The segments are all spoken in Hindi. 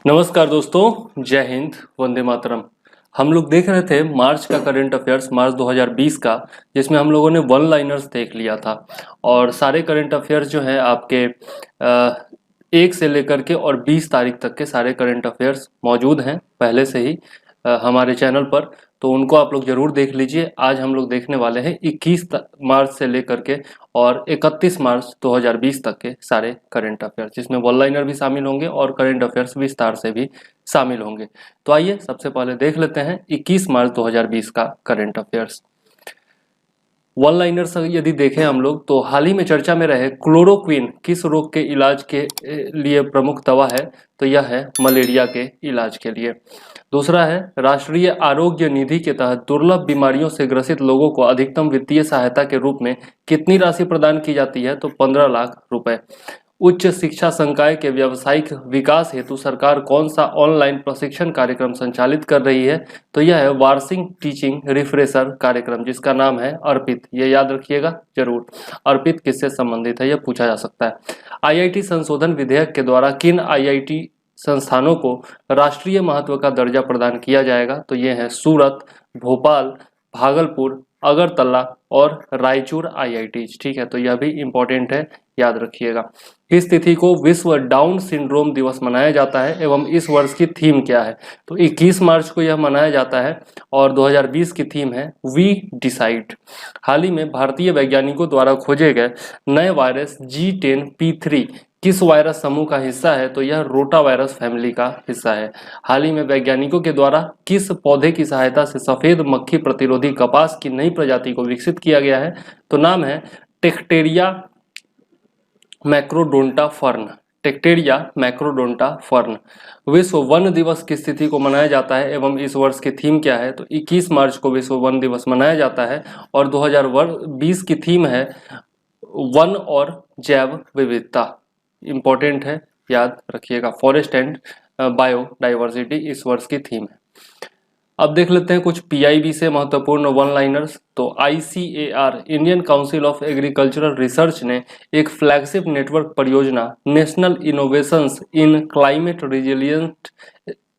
नमस्कार दोस्तों, जय हिंद, वंदे मातरम। हम लोग देख रहे थे मार्च का करंट अफेयर्स, मार्च 2020 का, जिसमें हम लोगों ने वन लाइनर्स देख लिया था। और सारे करंट अफेयर्स जो है आपके 1 से लेकर के और 20 तारीख तक के सारे करंट अफेयर्स मौजूद हैं पहले से ही हमारे चैनल पर। तो उनको आप लोग जरूर देख लीजिए। आज हम लोग देखने वाले हैं 21 मार्च से लेकर के और 31 मार्च 2020 तक के सारे करंट अफेयर्स, जिसमें वन लाइनर भी शामिल होंगे और करंट अफेयर्स विस्तार से भी शामिल होंगे। तो आइए सबसे पहले देख लेते हैं 21 मार्च 2020 का करंट अफेयर्स। वन लाइनर यदि देखें हम लोग तो हाल ही में चर्चा में रहे क्लोरोक्विन किस रोग के इलाज के लिए प्रमुख दवा है, तो यह है मलेरिया के इलाज के लिए। दूसरा है राष्ट्रीय आरोग्य निधि के तहत दुर्लभ बीमारियों से ग्रसित लोगों को अधिकतम वित्तीय सहायता के रूप में कितनी राशि प्रदान की जाती है, तो 15 लाख रुपए। उच्च शिक्षा संकाय के व्यावसायिक विकास हेतु सरकार कौन सा ऑनलाइन प्रशिक्षण कार्यक्रम संचालित कर रही है, तो यह है वार्षिक टीचिंग रिफ्रेशर कार्यक्रम, जिसका नाम है अर्पित। ये याद रखिएगा जरूर, अर्पित किससे संबंधित है यह पूछा जा सकता है। आईआईटी संशोधन विधेयक के द्वारा किन आईआईटी संस्थानों को राष्ट्रीय महत्व का दर्जा प्रदान किया जाएगा, तो ये है सूरत, भोपाल, भागलपुर, अगरतला और रायचूर आईआईटीज। ठीक है, तो यह भी इंपॉर्टेंट है, याद रखिएगा। किस तिथि को विश्व डाउन सिंड्रोम दिवस मनाया जाता है एवं इस वर्ष की थीम क्या है, तो 21 मार्च को यह मनाया जाता है और 2020 की थीम है वी डिसाइड। हाल ही में भारतीय वैज्ञानिकों द्वारा खोजे गए नए वायरस G10P3 किस वायरस समूह का हिस्सा है, तो यह रोटा वायरस फैमिली का हिस्सा है। हाल ही में वैज्ञानिकों के द्वारा किस पौधे की सहायता से सफेद मक्खी प्रतिरोधी कपास की नई प्रजाति को विकसित किया गया है, तो नाम है टेक्टेरिया मैक्रोडोंटा फर्न। टेक्टेरिया मैक्रोडोंटा फर्न। विश्व वन दिवस किस तिथि को मनाया जाता है एवं इस वर्ष की थीम क्या है, तो 21 मार्च को विश्व वन दिवस मनाया जाता है और 2020 की थीम है वन और जैव विविधता। इंपॉर्टेंट है, याद रखिएगा। फॉरेस्ट एंड बायोडाइवर्सिटी इस वर्ष की थीम है। अब देख लेते हैं कुछ पीआईबी से महत्वपूर्ण वन लाइनर्स। तो ICAR Indian council of agricultural research ने एक फ्लैगशिप नेटवर्क परियोजना नेशनल इनोवेशंस इन क्लाइमेट रिजिलियंट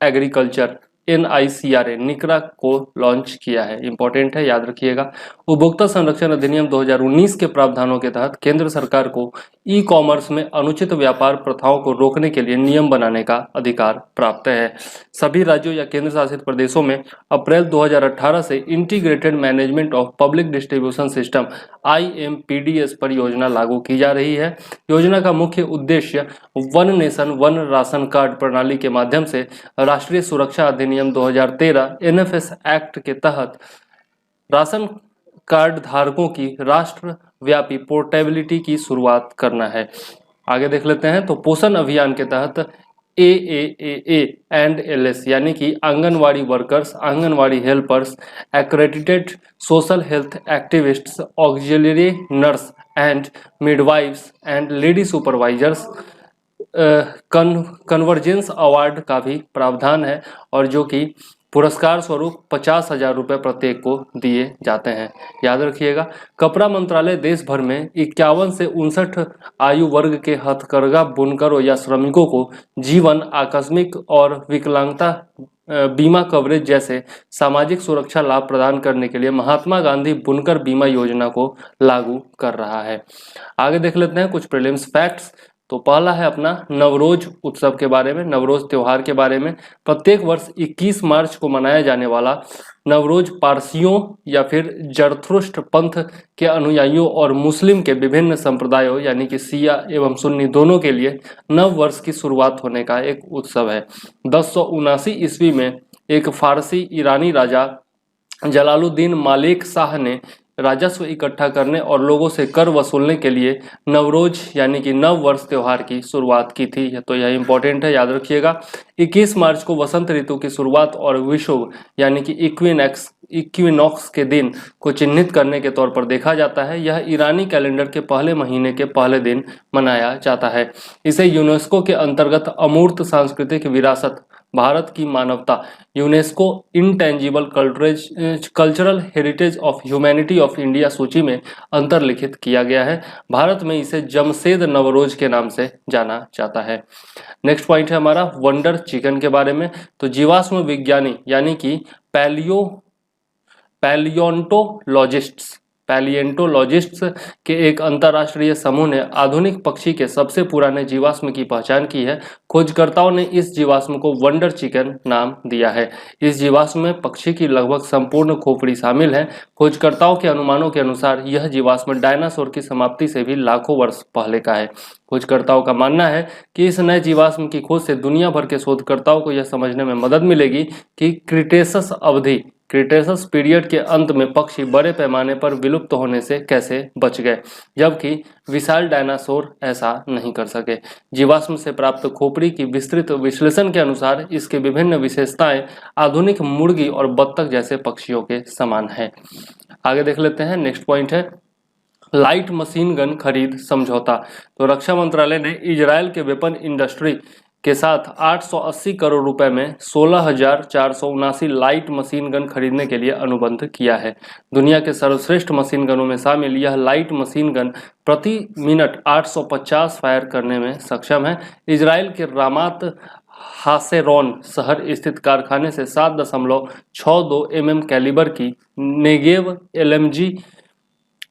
एग्रीकल्चर NICRA निकरा को लॉन्च किया है। इंपॉर्टेंट है, याद रखिएगा। उपभोक्ता संरक्षण अधिनियम 2019 के प्रावधानों के तहत केंद्र सरकार को ई कॉमर्स में अनुचित व्यापार प्रथाओं को रोकने के लिए नियम बनाने का अधिकार प्राप्त है। सभी राज्यों या केंद्र शासित प्रदेशों में अप्रैल 2018 से integrated management of public distribution system IMPDS परियोजना लागू की जा रही है। योजना का मुख्य उद्देश्य one nation one ration card प्रणाली के माध्यम से राष्ट्रीय सुरक्षा अधिनियम 2013 NFS एक्ट के तहत राशन कार्ड धारकों की राष्ट्रव्यापी पोर्टेबिलिटी की शुरुआत करना है। आगे देख लेते हैं। तो पोषण अभियान के तहत AAAA एंड LS यानी कि anganwadi workers, anganwadi helpers, accredited social health activists, auxiliary nurse and midwives and lady supervisors convergence award का भी प्रावधान है और जो कि पुरस्कार स्वरूप 50,000 रुपये प्रत्येक को दिए जाते हैं। याद रखिएगा। कपड़ा मंत्रालय देश भर में 51 से 59 आयु वर्ग के हथकरघा बुनकरों या श्रमिकों को जीवन, आकस्मिक और विकलांगता बीमा कवरेज जैसे सामाजिक सुरक्षा लाभ प्रदान करने के लिए महात्मा गांधी बुनकर बीमा योजना को लागू कर रहा है। आगे देख लेते हैं कुछ प्रीलिम्स फैक्ट्स। तो पहला है अपना नवरोज उत्सव के बारे में, नवरोज त्योहार के बारे में। प्रत्येक वर्ष 21 मार्च को मनाया जाने वाला नवरोज पारसियों या फिर जरथुस्ट्र पंथ के अनुयायियों और मुस्लिम के विभिन्न संप्रदायों यानी कि शिया एवं सुन्नी दोनों के लिए नव वर्ष की शुरुआत होने का एक उत्सव है। 1079 ईस्वी में एक फारसी ईरानी राजा जलालुद्दीन मालिक शाह ने राजस्व इकट्ठा करने और लोगों से कर वसूलने के लिए नवरोज यानी कि नव वर्ष त्योहार की शुरुआत की थी। तो यह इंपॉर्टेंट है, याद रखिएगा। 21 मार्च को वसंत ऋतु की शुरुआत और विषुव यानी कि इक्विनॉक्स के दिन को चिन्हित करने के तौर पर देखा जाता है। यह ईरानी कैलेंडर के पहले महीने के पहले दिन मनाया जाता है। इसे यूनेस्को के अंतर्गत अमूर्त सांस्कृतिक विरासत भारत की मानवता UNESCO intangible cultural heritage of humanity of India सूची में अंतर्लिखित किया गया है। भारत में इसे जमशेद नवरोज के नाम से जाना जाता है। नेक्स्ट पॉइंट है हमारा वंडर चिकन के बारे में। तो जीवाश्म विज्ञानी यानी कि पैलियोंटोलॉजिस्ट्स के एक अंतर्राष्ट्रीय समूह ने आधुनिक पक्षी के सबसे पुराने जीवाश्म की पहचान की है। खोजकर्ताओं ने इस जीवाश्म को वंडर चिकन नाम दिया है। इस जीवाश्म में पक्षी की लगभग संपूर्ण खोपड़ी शामिल है। खोजकर्ताओं के अनुमानों के अनुसार यह जीवाश्म डायनासोर की समाप्ति से भी लाखों वर्ष पहले का है। खोजकर्ताओं का मानना है कि इस नए जीवाश्म की खोज से दुनिया भर के शोधकर्ताओं को यह समझने में मदद मिलेगी कि क्रिटेशस पीरियड के अंत में पक्षी बड़े पैमाने पर विलुप्त होने से कैसे बच गए, जबकि विशाल डायनासोर ऐसा नहीं कर सके। जीवाश्म से प्राप्त खोपड़ी की विस्तृत विश्लेषण के अनुसार इसके विभिन्न विशेषताएं आधुनिक मुर्गी और बत्तख जैसे पक्षियों के समान है। आगे देख लेते हैं। नेक्स्ट पॉइंट है लाइट मशीन गन खरीद समझौता। तो रक्षा मंत्रालय ने इजरायल के वेपन इंडस्ट्री के साथ 880 करोड़ रुपए में 16,479 लाइट मशीन गन खरीदने के लिए अनुबंध किया है। दुनिया के सर्वश्रेष्ठ मशीन गनों में शामिल यह लाइट मशीन गन प्रति मिनट 850 फायर करने में सक्षम है। इजरायल के रामात हासेरोन शहर स्थित कारखाने से 7.62 mm कैलिबर की नेगेव LMG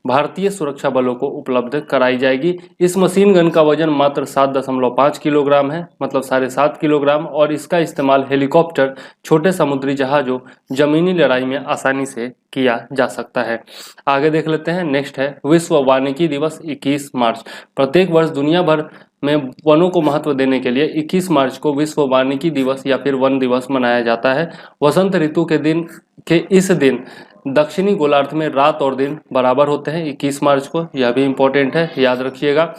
भारतीय सुरक्षा बलों को उपलब्ध कराई जाएगी। इस मशीन गन का वजन मात्र 7.5 किलोग्राम है, मतलब 7.5 किलोग्राम, और इसका इस्तेमाल हेलीकॉप्टर, छोटे समुद्री जहाजों, जमीनी लड़ाई में आसानी से किया जा सकता है। आगे देख लेते हैं। नेक्स्ट है विश्व वानिकी दिवस 21 मार्च। प्रत्येक वर्ष दुनिया भर में वनों को महत्व देने के लिए 21 मार्च को विश्व वानिकी दिवस या फिर वन दिवस मनाया जाता है। वसंत ऋतु के इस दिन दक्षिणी गोलार्ध में रात और दिन बराबर होते हैं 21 मार्च को, यह भी इम्पोर्टेंट है, याद रखिएगा।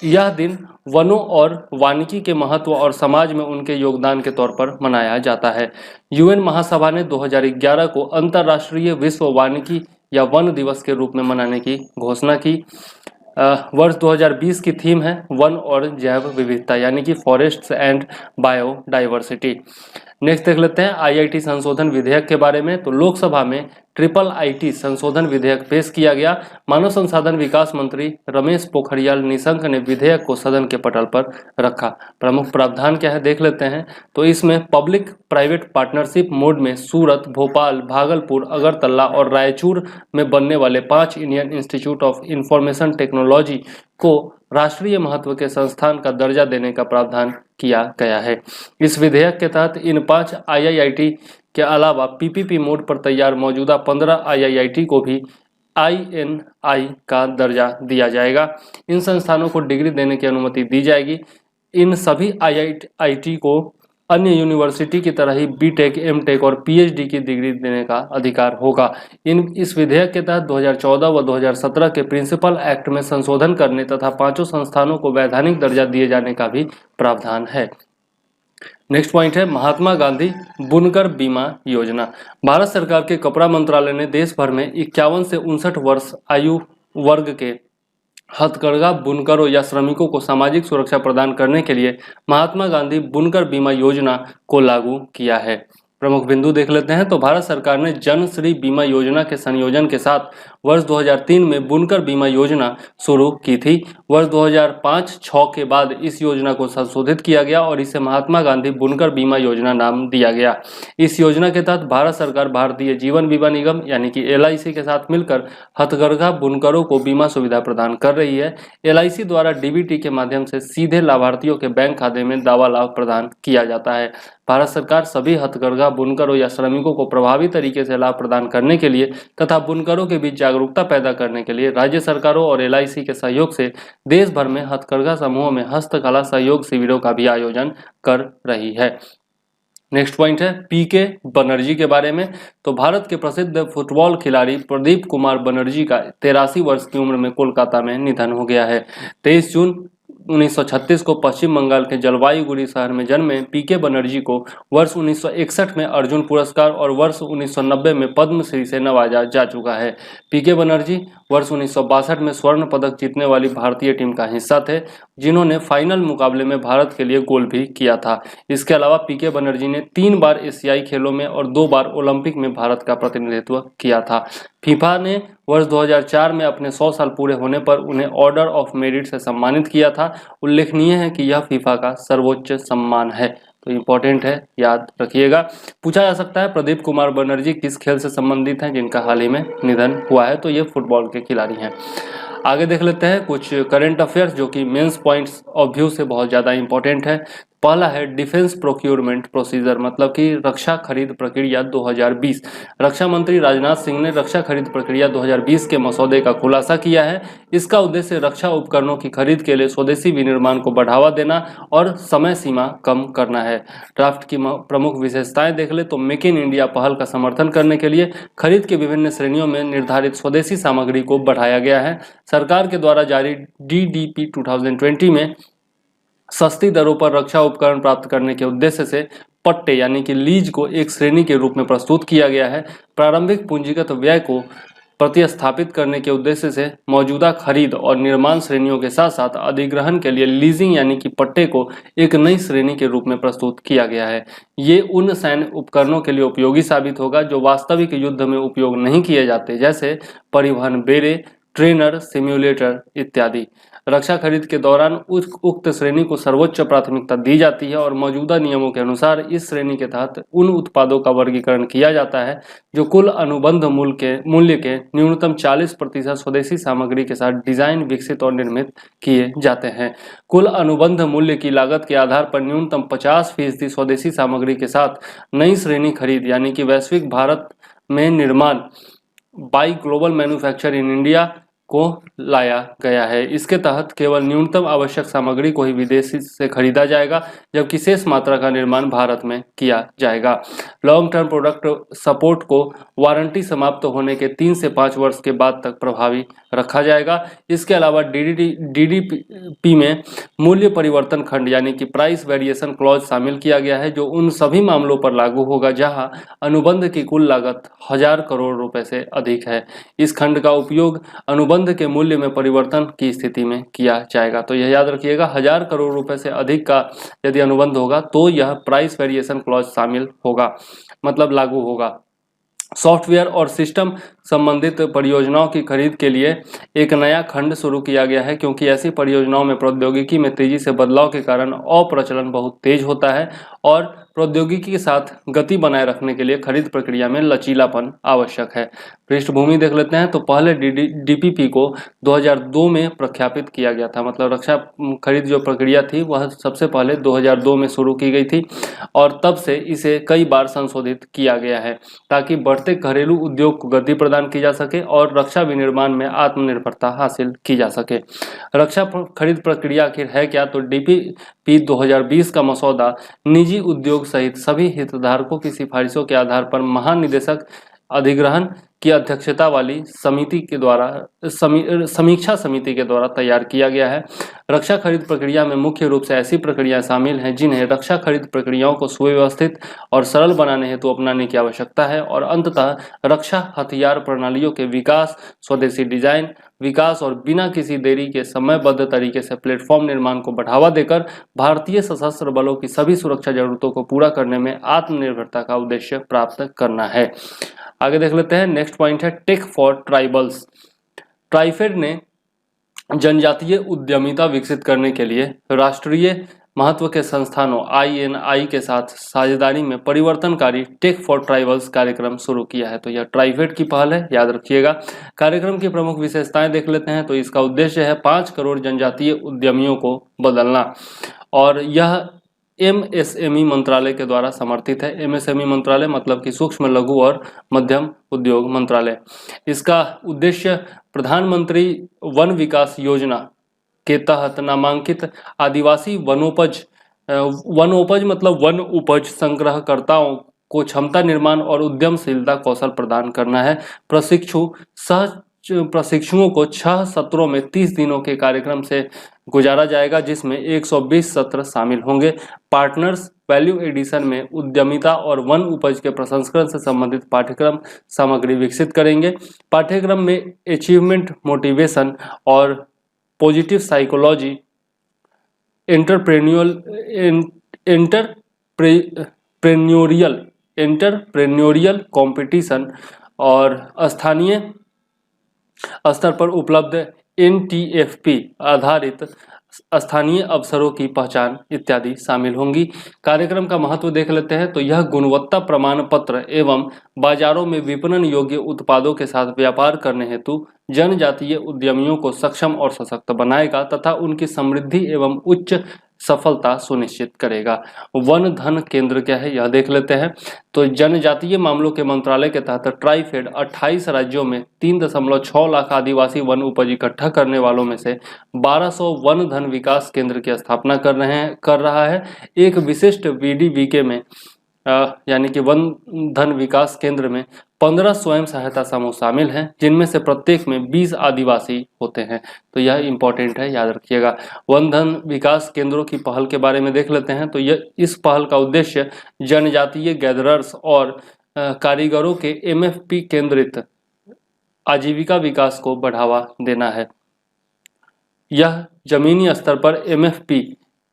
यह दिन वनों और वानिकी के महत्व और समाज में उनके योगदान के तौर पर मनाया जाता है। UN महासभा ने 2011 को अंतर्राष्ट्रीय विश्व वानिकी या वन दिवस के रूप में मनाने की घोषणा की। वर्ष 2020 की थीम है वन और जैव विविधता, यानी कि फॉरेस्ट्स एंड बायोडाइवर्सिटी। नेक्स्ट देख लेते हैं IIT संशोधन विधेयक के बारे में। तो लोकसभा में IIIT संशोधन विधेयक पेश किया गया। मानव संसाधन विकास मंत्री रमेश पोखरियाल निशंक ने विधेयक को सदन के पटल पर रखा। प्रमुख प्रावधान क्या है देख लेते हैं। तो इसमें पब्लिक प्राइवेट पार्टनरशिप मोड में सूरत, भोपाल, भागलपुर, अगरतला और रायचूर में बनने वाले 5 Indian institute of information technology को राष्ट्रीय महत्व के संस्थान का दर्जा देने का प्रावधान किया गया है। इस विधेयक के तहत इन 5 IIIT के अलावा PPP मोड पर तैयार मौजूदा 15 IIIT को भी INI का दर्जा दिया जाएगा। इन संस्थानों को डिग्री देने की अनुमति दी जाएगी। इन सभी IIT को अन्य यूनिवर्सिटी की तरह ही BTech, MTech और PhD की डिग्री देने का अधिकार होगा। इस विधेयक के तहत 2014 व 2017 के प्रिंसिपल एक्ट में संशोधन करने तथा 5 संस्थानों को वैधानिक दर्जा दिए जाने का भी प्रावधान है। नेक्स्ट पॉइंट है महात्मा गांधी बुनकर बीमा योजना। भारत सरकार के कपड़ा मंत्रालय ने देश भर में 51 से 59 वर्ष आयु वर्ग के हथकरघा बुनकरों या श्रमिकों को सामाजिक सुरक्षा प्रदान करने के लिए महात्मा गांधी बुनकर बीमा योजना को लागू किया है। प्रमुख बिंदु देख लेते हैं। तो भारत सरकार ने जन श्री बीमा योजना के संयोजन के साथ वर्ष 2003 में बुनकर बीमा योजना शुरू की थी। वर्ष 2005-06 के बाद इस योजना को संशोधित किया गया और इसे महात्मा गांधी बुनकर बीमा योजना नाम दिया गया। इस योजना के तहत भारत सरकार भारतीय जीवन बीमा निगम यानी कि LIC के साथ मिलकर हथकरघा बुनकरों को बीमा सुविधा प्रदान कर रही है। LIC द्वारा DBT के माध्यम से सीधे लाभार्थियों के बैंक खाते में दावा लाभ प्रदान किया जाता है। भारत सरकार सभी हथकरघा बुनकरों या श्रमिकों को प्रभावी तरीके से लाभ प्रदान करने के लिए तथा बुनकरों के बीच जागरूकता पैदा करने के लिए राज्य सरकारों और LIC के सहयोग से देश भर में हथकरघा समूहों में हस्तकला सहयोग शिविरों का भी आयोजन कर रही है। नेक्स्ट पॉइंट है PK बनर्जी के बारे में। तो भारत के प्रसिद्ध फुटबॉल खिलाड़ी प्रदीप कुमार बनर्जी का 83 वर्ष की उम्र में कोलकाता में निधन हो गया है। 23 जून 1936 को पश्चिम बंगाल के जलपाईगुड़ी शहर में जन्मे PK बनर्जी को वर्ष 1961 में अर्जुन पुरस्कार और वर्ष 1990 में पद्मश्री से नवाजा जा चुका है। PK बनर्जी वर्ष 1962 में स्वर्ण पदक जीतने वाली भारतीय टीम का हिस्सा थे, जिन्होंने फाइनल मुकाबले में भारत के लिए गोल भी किया था। इसके अलावा पीके बनर्जी ने 3 बार एशियाई खेलों में और 2 बार ओलंपिक में भारत का प्रतिनिधित्व किया था। फीफा ने वर्ष 2004 में अपने 100 साल पूरे होने पर उन्हें ऑर्डर ऑफ मेरिट से सम्मानित किया था। उल्लेखनीय है कि यह फीफा का सर्वोच्च सम्मान है, तो इम्पोर्टेंट है, याद रखिएगा। पूछा जा सकता है प्रदीप कुमार बनर्जी किस खेल से संबंधित हैं जिनका हाल ही में निधन हुआ है, तो ये फुटबॉल के खिलाड़ी हैं। आगे देख लेते हैं कुछ करंट अफेयर्स जो कि मेंस पॉइंट्स ऑफ व्यू से बहुत ज़्यादा इंपॉर्टेंट है। पहला है डिफेंस प्रोक्योरमेंट प्रोसीजर, मतलब कि रक्षा खरीद प्रक्रिया 2020। रक्षा मंत्री राजनाथ सिंह ने रक्षा खरीद प्रक्रिया 2020 के मसौदे का खुलासा किया है। इसका उद्देश्य रक्षा उपकरणों की खरीद के लिए स्वदेशी विनिर्माण को बढ़ावा देना और समय सीमा कम करना है। ड्राफ्ट की प्रमुख विशेषताएं देख ले तो मेक इन इंडिया पहल का समर्थन करने के लिए खरीद के विभिन्न श्रेणियों में निर्धारित स्वदेशी सामग्री को बढ़ाया गया है। सरकार के द्वारा जारी DDP 2020 में सस्ती दरों पर रक्षा उपकरण प्राप्त करने के उद्देश्य से पट्टे यानी कि लीज को एक श्रेणी के रूप में प्रस्तुत किया गया है। प्रारंभिक पूंजीगत व्यय को प्रतिस्थापित करने के उद्देश्य से मौजूदा खरीद और निर्माण श्रेणियों के साथ साथ अधिग्रहण के लिए लीजिंग यानी कि पट्टे को एक नई श्रेणी के रूप में प्रस्तुत किया गया है। ये उन सैन्य उपकरणों के लिए उपयोगी साबित होगा जो वास्तविक युद्ध में उपयोग नहीं किए जाते, जैसे परिवहन बेड़े, ट्रेनर, सिम्युलेटर इत्यादि। रक्षा खरीद के दौरान उक्त श्रेणी को सर्वोच्च प्राथमिकता दी जाती है और मौजूदा नियमों के अनुसार इस श्रेणी के तहत उन उत्पादों का वर्गीकरण किया जाता है जो कुल अनुबंध मूल्य के न्यूनतम 40% स्वदेशी सामग्री के साथ डिजाइन, विकसित और निर्मित किए जाते हैं। कुल अनुबंध मूल्य की लागत के आधार पर न्यूनतम 50% स्वदेशी सामग्री के साथ नई श्रेणी खरीद यानी कि वैश्विक भारत में निर्माण by global manufacture in India को लाया गया है। इसके तहत केवल न्यूनतम आवश्यक सामग्री को ही विदेशी से खरीदा जाएगा, जबकि शेष मात्रा का निर्माण भारत में किया जाएगा। लॉन्ग टर्म प्रोडक्ट सपोर्ट को वारंटी समाप्त होने के 3 से 5 वर्ष के बाद तक प्रभावी रखा जाएगा। इसके अलावा DDP में मूल्य परिवर्तन खंड यानी कि प्राइस वेरिएशन क्लॉज शामिल किया गया है, जो उन सभी मामलों पर लागू होगा जहां अनुबंध की कुल लागत 1000 करोड़ रुपए से अधिक है। इस खंड का उपयोग अनुबंध के मूल्य में परिवर्तन की स्थिति में किया जाएगा। तो यह याद रखिएगा, 1000 करोड़ रुपए से अधिक का यदि अनुबंध होगा तो यह प्राइस वेरिएशन क्लॉज शामिल होगा, मतलब लागू होगा। सॉफ्टवेयर और सिस्टम संबंधित परियोजनाओं की खरीद के लिए एक नया खंड शुरू किया गया है, क्योंकि ऐसी परियोजनाओं में प्रौद्योगिकी में तेजी से बदलाव के कारण अप्रचलन बहुत तेज होता है और प्रौद्योगिकी के साथ गति बनाए रखने के लिए खरीद प्रक्रिया में लचीलापन आवश्यक है। पृष्ठभूमि देख लेते हैं तो पहले DPP को 2002 में प्रख्यापित किया गया था, मतलब रक्षा खरीद जो प्रक्रिया थी वह सबसे पहले 2002 में शुरू की गई थी और तब से इसे कई बार संशोधित किया गया है ताकि बढ़ते घरेलू उद्योग को गति प्रदान की जा सके और रक्षा विनिर्माण में आत्मनिर्भरता हासिल की जा सके। रक्षा खरीद प्रक्रिया आखिर है क्या? तो DPP 2020 का मसौदा निजी उद्योग सहित सभी हितधारकों की सिफारिशों के आधार पर महानिदेशक अधिग्रहण की अध्यक्षता वाली समिति के द्वारा समीक्षा समिति के द्वारा तैयार किया गया है। रक्षा खरीद प्रक्रिया में मुख्य रूप से ऐसी प्रक्रियाएं शामिल हैं जिन्हें रक्षा खरीद प्रक्रियाओं को सुव्यवस्थित और सरल बनाने हेतु अपनाने की आवश्यकता है और अंततः रक्षा हथियार प्रणालियों के विकास, स्वदेशी डिजाइन विकास और बिना किसी देरी के समयबद्ध तरीके से प्लेटफॉर्म निर्माण को बढ़ावा देकर भारतीय सशस्त्र बलों की सभी सुरक्षा जरूरतों को पूरा करने में आत्मनिर्भरता का उद्देश्य प्राप्त करना है। आगे देख लेते हैं, नेक्स्ट पॉइंट है टेक फॉर ट्राइबल्स। ट्राइफेड ने जनजातीय उद्यमिता विकसित करने के लिए राष्ट्रीय महत्व के संस्थानों INI के साथ साझेदारी में परिवर्तनकारी टेक फॉर ट्राइबल्स कार्यक्रम शुरू किया है। तो यह ट्राइफेड की पहल है, याद रखिएगा। कार्यक्रम की प्रमुख विशेषताएं देख लेते हैं तो इसका उद्देश्य है 5 करोड़ जनजातीय उद्यमियों को बदलना और यह MSME मंत्रालय के द्वारा समर्थित है। MSME मंत्रालय मतलब कि सूक्ष्म लघु और मध्यम उद्योग मंत्रालय। इसका उद्देश्य प्रधानमंत्री वन विकास योजना के तहत नामांकित आदिवासी वनोपज मतलब वन उपज संग्रहकर्ताओं को क्षमता निर्माण और उद्यमशीलता कौशल प्रदान करना है। प्रशिक्षुओं को 6 सत्रों में 30 दिनों के कार्यक्रम से गुजारा जाएगा, जिसमें 120 सत्र शामिल होंगे। पार्टनर्स वैल्यू एडिशन में उद्यमिता और वन उपज के प्रसंस्करण से संबंधित पाठ्यक्रम सामग्री विकसित करेंगे। पाठ्यक्रम में अचीवमेंट, मोटिवेशन और पॉजिटिव साइकोलॉजी, एंटरप्रेन्योरियल कंपटीशन और स्थानीय स्तर पर उपलब्ध NTFP आधारित स्थानीय अवसरों की पहचान इत्यादि शामिल होंगी। कार्यक्रम का महत्व देख लेते हैं तो यह गुणवत्ता प्रमाण पत्र एवं बाजारों में विपणन योग्य उत्पादों के साथ व्यापार करने हेतु जनजातीय उद्यमियों को सक्षम और सशक्त बनाएगा तथा उनकी समृद्धि एवं उच्च सफलता सुनिश्चित करेगा। वन धन केंद्र क्या है, यह देख लेते हैं। तो जनजातीय मामलों के मंत्रालय के तहत ट्राइफेड 28 राज्यों में 3.6 लाख आदिवासी वन उपज इकट्ठा करने वालों में से 1200 वन धन विकास केंद्र की स्थापना कर रहा है। एक विशिष्ट VDVK में यानी कि वन धन विकास केंद्र में 15 स्वयं सहायता समूह शामिल हैं, जिनमें से प्रत्येक में 20 आदिवासी होते हैं। तो यह इंपॉर्टेंट है, याद रखिएगा। वन धन विकास केंद्रों की पहल के बारे में देख लेते हैं। तो यह इस पहल का उद्देश्य जनजातीय गैदरर्स और कारीगरों के MFP केंद्रित आजीविका विकास को बढ़ावा देना है। यह जमीनी स्तर पर MFP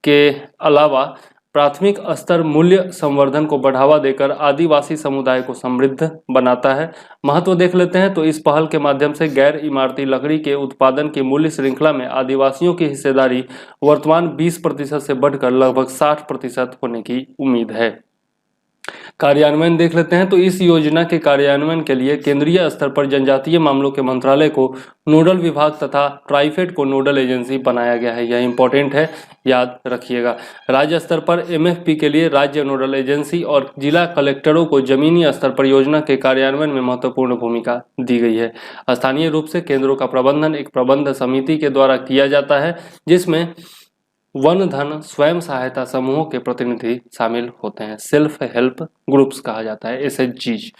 के अलावा प्राथमिक स्तर मूल्य संवर्धन को बढ़ावा देकर आदिवासी समुदाय को समृद्ध बनाता है। महत्व देख लेते हैं। तो इस पहल के माध्यम से गैर इमारती लकड़ी के उत्पादन की मूल्य श्रृंखला में आदिवासियों की हिस्सेदारी वर्तमान 20% से बढ़कर लगभग 60% होने की उम्मीद है। कार्यान्वयन देख लेते हैं। तो इस योजना के कार्यान्वयन के लिए केंद्रीय स्तर पर जनजातीय मामलों के मंत्रालय को नोडल विभाग तथा ट्राइफेड को नोडल एजेंसी बनाया गया है। यह इंपॉर्टेंट है, याद रखिएगा। राज्य स्तर पर MFP के लिए राज्य नोडल एजेंसी और जिला कलेक्टरों को जमीनी स्तर पर योजना के कार्यान्वयन में महत्वपूर्ण भूमिका दी गई है। स्थानीय रूप से केंद्रों का प्रबंधन एक प्रबंध समिति के द्वारा किया जाता है, जिसमें वन धन स्वयं सहायता समूहों के प्रतिनिधि शामिल होते हैं। सेल्फ हेल्प ग्रुप्स कहा जाता है, SHGs।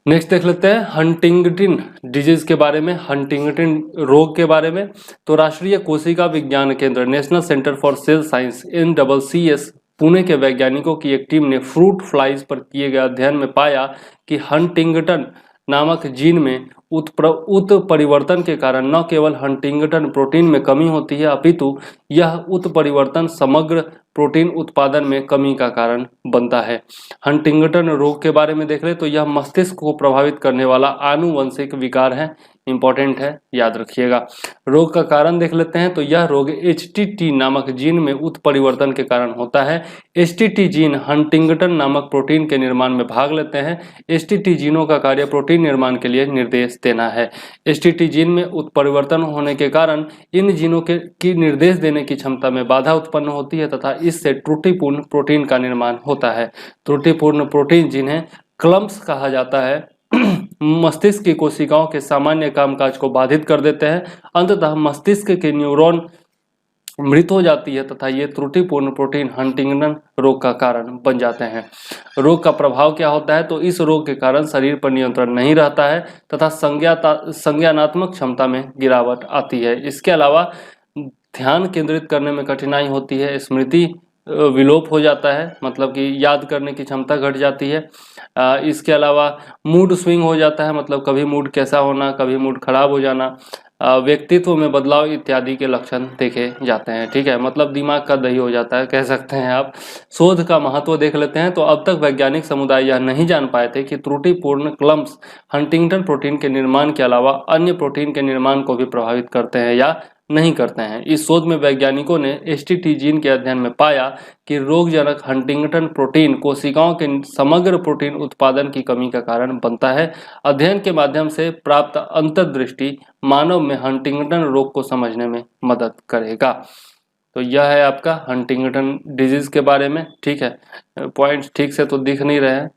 नेक्स्ट देख लेते हैं हंटिंगटन डिजीज के बारे में, हंटिंगटन रोग के बारे में। तो राष्ट्रीय कोशिका विज्ञान केंद्र, national centre for sale science, NCCS Pune के वैज्ञानिकों की एक टीम ने फ्रूट फ्लाइज पर किए गए अध्ययन में पाया कि हंटिंगटन नामक जीन में उत्परिवर्तन के कारण न केवल हंटिंगटन प्रोटीन में कमी होती है, अपितु यह उत्परिवर्तन समग्र प्रोटीन उत्पादन में कमी का कारण बनता है। हंटिंगटन रोग के बारे में देख ले तो यह मस्तिष्क को प्रभावित करने वाला आनुवंशिक विकार है, इंपॉर्टेंट है, याद रखिएगा। रोग का कारण देख लेते हैं। तो यह रोग HTT नामक जीन में उत्परिवर्तन के कारण होता है। HTT जीन हंटिंगटन नामक प्रोटीन के निर्माण में भाग लेते हैं। HTT जीनों का कार्य प्रोटीन निर्माण के लिए निर्देश देना है। HTT जीन में उत्परिवर्तन होने के कारण इन जीनों की निर्देश देने की क्षमता में बाधा उत्पन्न होती है तथा इससे त्रुटिपूर्ण प्रोटीन का निर्माण होता है। त्रुटिपूर्ण प्रोटीन जिन्हें क्लम्प्स कहा जाता है मस्तिष्क की कोशिकाओं के सामान्य कामकाज को बाधित कर देते हैं। अंततः मस्तिष्क के न्यूरॉन मृत हो जाती है तथा ये त्रुटिपूर्ण प्रोटीन हंटिंगटन रोग का कारण बन जाते हैं। रोग का प्रभाव क्या होता है? तो इस रोग के कारण शरीर पर नियंत्रण नहीं रहता है तथा संज्ञानात्मक क्षमता में गिरावट आती है। इसके अलावा ध्यान केंद्रित करने में कठिनाई होती है, स्मृति विलोप हो जाता है, मतलब कि याद करने की क्षमता घट जाती है। इसके अलावा मूड स्विंग हो जाता है, मतलब कभी मूड कैसा होना, कभी मूड खराब हो जाना, व्यक्तित्व में बदलाव इत्यादि के लक्षण देखे जाते हैं। ठीक है, मतलब दिमाग का दही हो जाता है, कह सकते हैं आप। शोध का महत्व देख लेते हैं। तो अब तक वैज्ञानिक समुदाय यह नहीं जान पाए थे कि त्रुटिपूर्ण क्लम्प्स हंटिंगटन प्रोटीन के निर्माण के अलावा अन्य प्रोटीन के निर्माण को भी प्रभावित करते हैं या नहीं करते हैं। इस शोध में वैज्ञानिकों ने HTT जीन के अध्ययन में पाया कि रोगजनक हंटिंगटन प्रोटीन कोशिकाओं के समग्र प्रोटीन उत्पादन की कमी का कारण बनता है। अध्ययन के माध्यम से प्राप्त अंतर्दृष्टि मानव में हंटिंगटन रोग को समझने में मदद करेगा। तो यह है आपका हंटिंगटन डिजीज के बारे में। ठीक है, पॉइंट्स ठीक से तो दिख नहीं रहे हैं,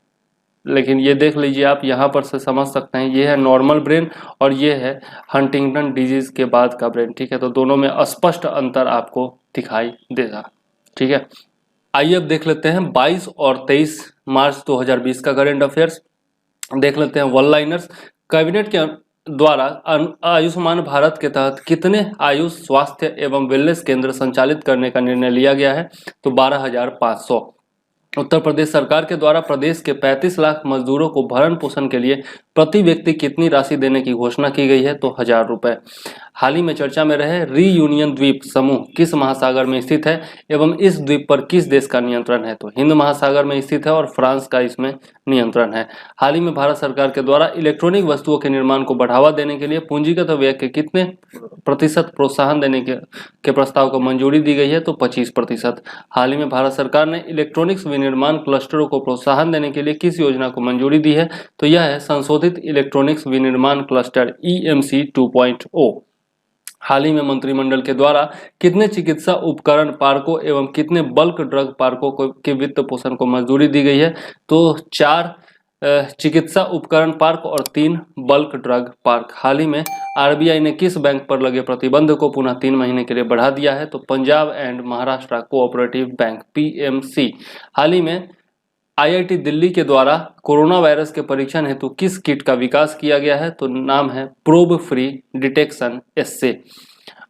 लेकिन ये देख लीजिए आप, यहाँ पर से समझ सकते हैं। ये है नॉर्मल ब्रेन और ये है हंटिंगटन डिजीज के बाद का ब्रेन। ठीक है, तो दोनों में स्पष्ट अंतर आपको दिखाई देगा। ठीक है, आइए अब देख लेते हैं 22 और 23 मार्च 2020 का करंट अफेयर्स। देख लेते हैं वन लाइनर्स। कैबिनेट के द्वारा आयुष्मान भारत के तहत कितने आयुष स्वास्थ्य एवं वेलनेस केंद्र संचालित करने का निर्णय लिया गया है? तो 12,500। उत्तर प्रदेश सरकार के द्वारा प्रदेश के 35 लाख मजदूरों को भरण पोषण के लिए प्रति व्यक्ति कितनी राशि देने की घोषणा की गई है? तो 1,000 रुपए। हाल ही में चर्चा में रहे रीयूनियन द्वीप समूह किस महासागर में स्थित है एवं इस द्वीप पर किस देश का नियंत्रण है? तो हिंद महासागर में स्थित है और फ्रांस का इसमें नियंत्रण है। हाल ही में भारत सरकार के द्वारा इलेक्ट्रॉनिक वस्तुओं के निर्माण को बढ़ावा देने के लिए पूंजीगत व्यय के कितने प्रतिशत प्रोत्साहन देने के प्रस्ताव को मंजूरी दी गई है? तो 25%। हाल ही में भारत सरकार ने इलेक्ट्रॉनिक्स विनिर्माण क्लस्टरों को प्रोत्साहन देने के लिए किस योजना को मंजूरी दी है? तो यह है संशोधित इलेक्ट्रॉनिक्स विनिर्माण क्लस्टर EMC 2.0। हाल ही में मंत्रिमंडल के द्वारा कितने चिकित्सा उपकरण पार्कों एवं कितने बल्क ड्रग पार्कों के वित्त पोषण को मंजूरी दी गई है? तो 4 चिकित्सा उपकरण पार्क और 3 बल्क ड्रग पार्क। हाल ही में RBI ने किस बैंक पर लगे प्रतिबंध को पुनः 3 महीने के लिए बढ़ा दिया है? तो Punjab and Maharashtra cooperative bank PMC। हाल ही में IIT दिल्ली के द्वारा कोरोना वायरस के परीक्षण हेतु किस किट का विकास किया गया है? तो नाम है प्रोब फ्री डिटेक्शन एस्से।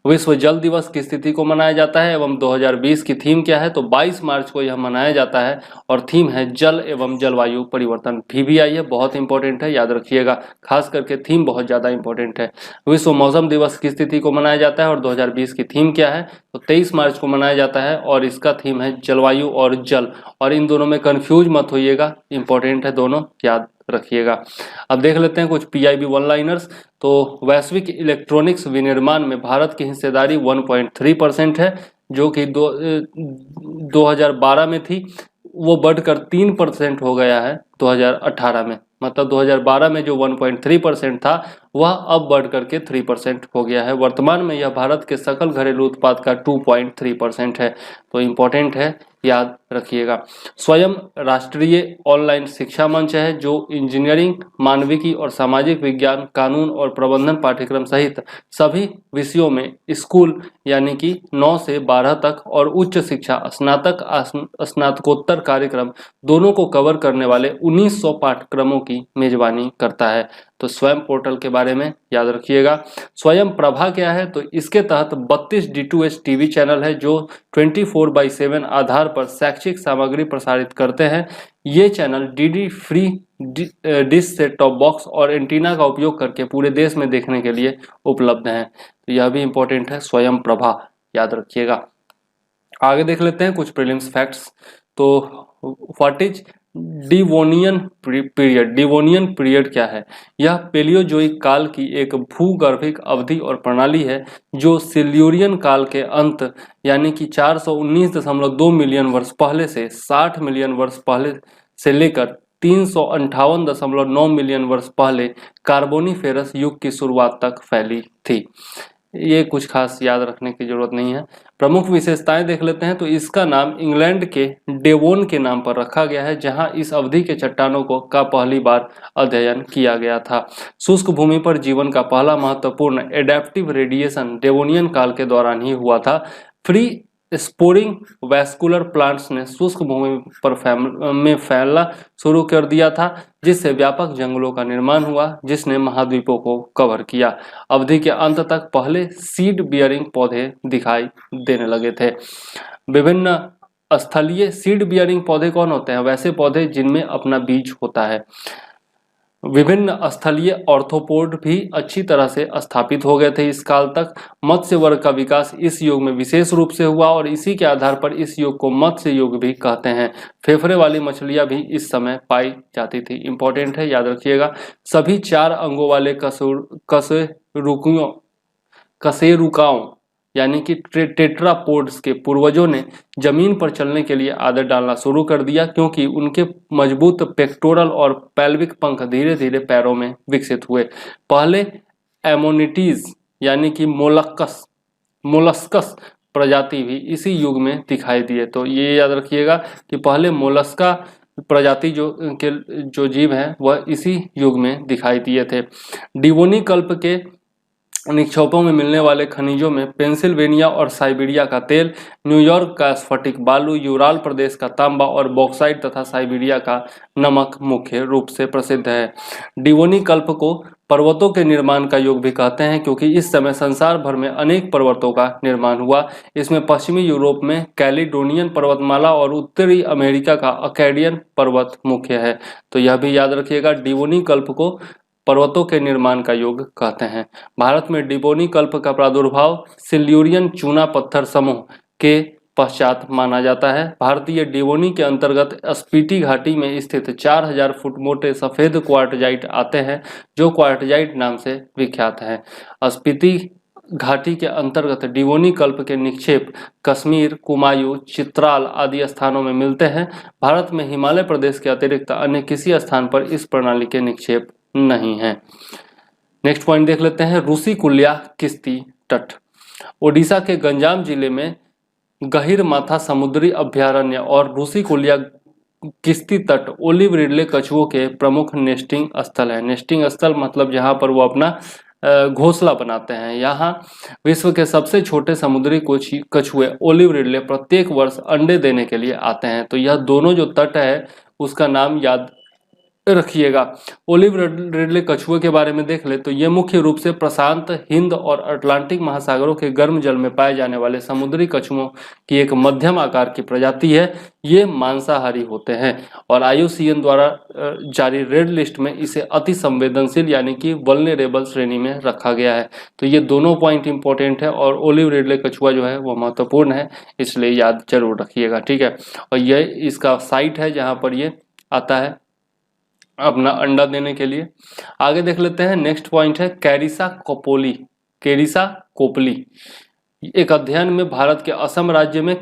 विश्व जल दिवस की स्थिति को मनाया जाता है एवं 2020 की थीम क्या है? तो 22 मार्च को यह मनाया जाता है और थीम है जल एवं जलवायु परिवर्तन। PBI है, बहुत इंपॉर्टेंट है, याद रखिएगा, खास करके थीम बहुत ज़्यादा इंपॉर्टेंट है। विश्व मौसम दिवस की स्थिति को मनाया जाता है और 2020 की थीम क्या है? तो 23 मार्च को मनाया जाता है और इसका थीम है जलवायु और जल, और इन दोनों में कन्फ्यूज मत होइएगा, इंपॉर्टेंट है दोनों, याद रखिएगा। अब देख लेते हैं कुछ PIB वन लाइनर्स। तो वैश्विक इलेक्ट्रॉनिक्स विनिर्माण में भारत की हिस्सेदारी 1.3% है, जो कि 2012 में थी, वो बढ़कर 3% हो गया है 2018 में। मतलब 2012 में जो 1.3% था वह अब बढ़ करके 3% हो गया है। वर्तमान में यह भारत के सकल घरेलू उत्पाद का 2.3% है। तो इम्पोर्टेंट है, याद रखिएगा। स्वयं राष्ट्रीय ऑनलाइन शिक्षा मंच है जो इंजीनियरिंग, मानविकी और सामाजिक विज्ञान, कानून और प्रबंधन पाठ्यक्रम सहित सभी विषयों में स्कूल यानी कि 9 से 12 तक और उच्च शिक्षा स्नातक स्नातकोत्तर कार्यक्रम दोनों को कवर करने वाले 1900 पाठ्यक्रमों की मेजबानी करता है। तो स्वयं पोर्टल के बारे में याद रखिएगा। स्वयं प्रभा क्या है? तो इसके तहत 32 D2H टीवी चैनल है जो 24/7 आधार पर शैक्षिक सामग्री प्रसारित करते हैं। ये channel DD free dish set top box और एंटीना का उपयोग करके पूरे देश में देखने के लिए उपलब्ध हैं। तो यह भी इंपॉर्टेंट है, स्वयं प्रभा, याद रखिएगा। आगे देख लेते हैं कुछ प्रीलिम्स फैक्ट्स। तो what is Devonian period? Devonian period क्या है? यह पेलियोजोइक काल की एक भूगर्भिक अवधि और प्रणाली है जो सिल्यूरियन काल के अंत यानी कि 419.2 मिलियन वर्ष पहले से 60 मिलियन वर्ष पहले से लेकर 358.9 मिलियन वर्ष पहले कार्बोनिफेरस युग की शुरुआत तक फैली थी। ये कुछ खास याद रखने की जरूरत नहीं है। प्रमुख विशेषताएं देख लेते हैं। तो इसका नाम इंग्लैंड के डेवोन के नाम पर रखा गया है जहां इस अवधि के चट्टानों का पहली बार अध्ययन किया गया था। शुष्क भूमि पर जीवन का पहला महत्वपूर्ण एडेप्टिव रेडिएशन डेवोनियन काल के दौरान ही हुआ था। फ्री स्पोरिंग वैस्कुलर प्लांट्स ने शुष्क भूमि पर में फैलना शुरू कर दिया था जिससे व्यापक जंगलों का निर्माण हुआ जिसने महाद्वीपों को कवर किया। अवधि के अंत तक पहले सीड बियरिंग पौधे दिखाई देने लगे थे। विभिन्न स्थलीय सीड बियरिंग पौधे कौन होते हैं? वैसे पौधे जिनमें अपना बीज होता है। विभिन्न स्थलीय ऑर्थोपोड भी अच्छी तरह से स्थापित हो गए थे इस काल तक। मत्स्य वर्ग का विकास इस युग में विशेष रूप से हुआ और इसी के आधार पर इस युग को मत्स्य युग भी कहते हैं। फेफड़े वाली मछलियां भी इस समय पाई जाती थी। इंपॉर्टेंट है, याद रखिएगा। सभी 4 अंगों वाले कशेरुकाओं यानी कि टेट्रापोड्स के पूर्वजों ने जमीन पर चलने के लिए आदत डालना शुरू कर दिया क्योंकि उनके मजबूत पेक्टोरल और पैल्विक पंख धीरे धीरे पैरों में विकसित हुए। पहले एमोनिटीज यानी कि मोलस्कस प्रजाति भी इसी युग में दिखाई दिए। तो ये याद रखिएगा कि पहले मोलस्का प्रजाति जो जीव हैं वह इसी युग में दिखाई दिए थे। डिवोनी कल्प के निक्षेपों में मिलने वाले खनिजों में पेंसिल्वेनिया और साइबेरिया का तेल, न्यूयॉर्क का स्फटिक बालू, यूराल प्रदेश का तांबा और बॉक्साइट तथा साइबेरिया का नमक मुख्य रूप से प्रसिद्ध है। डिवोनी कल्प को पर्वतों के निर्माण का युग भी कहते हैं, क्योंकि इस समय संसार भर में अनेक पर्वतों का निर्माण हुआ। इसमें पश्चिमी यूरोप में कैलिडोनियन पर्वतमाला और उत्तरी अमेरिका का अकैडियन पर्वत मुख्य है। तो यह भी याद रखिएगा, डिवोनी कल्प को पर्वतों के निर्माण का युग कहते हैं। भारत में डिवोनी कल्प का प्रादुर्भाव सिल्यूरियन चूना पत्थर समूह के पश्चात माना जाता है। भारतीय डिवोनी के अंतर्गत स्पीति घाटी में स्थित 4000 फुट मोटे सफेद क्वार्टजाइट आते हैं, जो क्वार्टजाइट नाम से विख्यात है। स्पीति घाटी के अंतर्गत डिवोनी कल्प के निक्षेप कश्मीर, कुमायूं, चित्राल आदि स्थानों में मिलते हैं। भारत में हिमालय प्रदेश के अतिरिक्त अन्य किसी स्थान पर इस प्रणाली के निक्षेप नहीं है। नेक्स्ट पॉइंट देख लेते हैं, रूसी कुल्या किश्ती तट। ओडिशा के गंजाम जिले में गहिरमाथा समुद्री अभयारण्य और रूसी कुलिया किश्ती तट ओलिव रिडले कछुओं के प्रमुख नेस्टिंग स्थल है। नेस्टिंग स्थल मतलब जहां पर वो अपना घोंसला बनाते हैं। यहाँ विश्व के सबसे छोटे समुद्री कछुए ओलिव रिडले प्रत्येक वर्ष अंडे देने के लिए आते हैं। तो यह दोनों जो तट है उसका नाम याद रखिएगा। ओलिव रिडले कछुए के बारे में देख ले तो ये मुख्य रूप से प्रशांत, हिंद और अटलांटिक महासागरों के गर्म जल में पाए जाने वाले समुद्री कछुओं की एक मध्यम आकार की प्रजाति है। ये मांसाहारी होते हैं और IUCN द्वारा जारी रेड लिस्ट में इसे अति संवेदनशील यानी कि वल्नरेबल श्रेणी में रखा गया है। तो ये दोनों पॉइंट इंपॉर्टेंट है और ओलिव रिडले कछुआ जो है वो महत्वपूर्ण है, इसलिए याद जरूर रखिएगा, ठीक है। और ये इसका साइट है जहाँ पर ये आता है अपना अंडा देने के लिए। आगे देख लेते हैं, नेक्स्ट पॉइंट है कैरिसा कोपोली। कैरिसा कोपली एक अध्ययन में भारत के असम राज्य में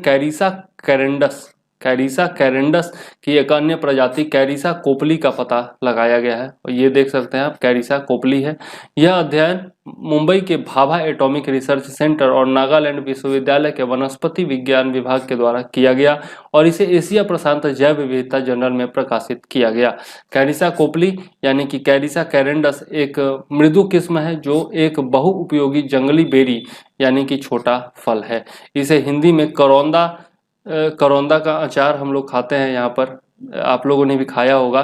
कैरिसा कैरेंडस की एक अन्य प्रजाति कैरिसा कोपली का पता लगाया गया है और ये देख सकते हैं आप कैरिसा कोपली है। यह अध्ययन मुंबई के भाभा एटॉमिक रिसर्च सेंटर और नागालैंड विश्वविद्यालय के वनस्पति विज्ञान विभाग के द्वारा किया गया और इसे एशिया प्रशांत जैव विविधता जर्नल में प्रकाशित किया गया। कैरिसा कोपली यानी कि कैरिसा कैरेंडस एक मृदु किस्म है जो एक बहुउपयोगी जंगली बेरी यानी कि छोटा फल है। इसे हिंदी में करौंदा का अचार हम लोग खाते हैं, यहाँ पर आप लोगों ने भी खाया होगा।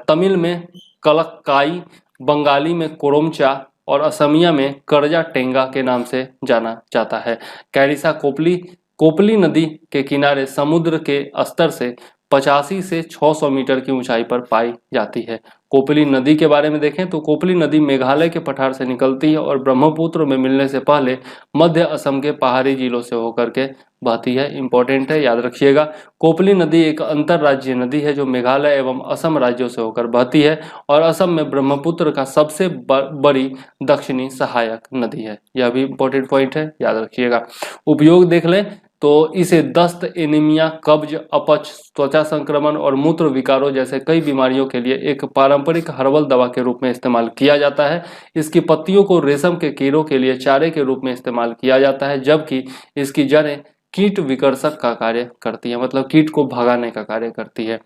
तमिल में कलक्काई, बंगाली में कोरोमचा और असमिया में करजा टेंगा के नाम से जाना जाता है। कैरिसा कोपली नदी के किनारे समुद्र के स्तर से 85 से 600 मीटर की ऊंचाई पर पाई जाती है। कोपली नदी के बारे में देखें तो कोपली नदी मेघालय के पठार से निकलती है और ब्रह्मपुत्र में मिलने से पहले मध्य असम के पहाड़ी जिलों से होकर के बहती है। इंपॉर्टेंट है, याद रखिएगा। कोपली नदी एक अंतर्राज्यीय नदी है जो मेघालय एवं असम राज्यों से होकर बहती है और असम में ब्रह्मपुत्र का सबसे बड़ी दक्षिणी सहायक नदी है। यह भी इंपॉर्टेंट पॉइंट है, याद रखिएगा। उपयोग देख लें तो इसे दस्त, एनीमिया, कब्ज, अपच, त्वचा संक्रमण और मूत्र विकारों जैसे कई बीमारियों के लिए एक पारंपरिक हर्बल दवा के रूप में इस्तेमाल किया जाता है। इसकी पत्तियों को रेशम के कीड़ों के लिए चारे के रूप में इस्तेमाल किया जाता है, जबकि इसकी जड़ें कीट विकर्षक का कार्य करती है, मतलब कीट को भगाने का कार्य करती है।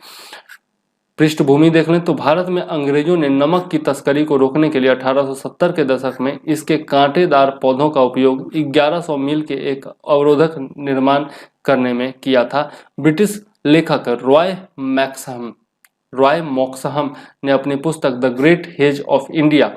पृष्ठभूमि देख लें तो भारत में अंग्रेजों ने नमक की तस्करी को रोकने के लिए 1870 के दशक में इसके कांटेदार पौधों का उपयोग 1100 मील के एक अवरोधक निर्माण करने में किया था। ब्रिटिश लेखक रॉय मॉक्सहम ने अपनी पुस्तक the great hedge of India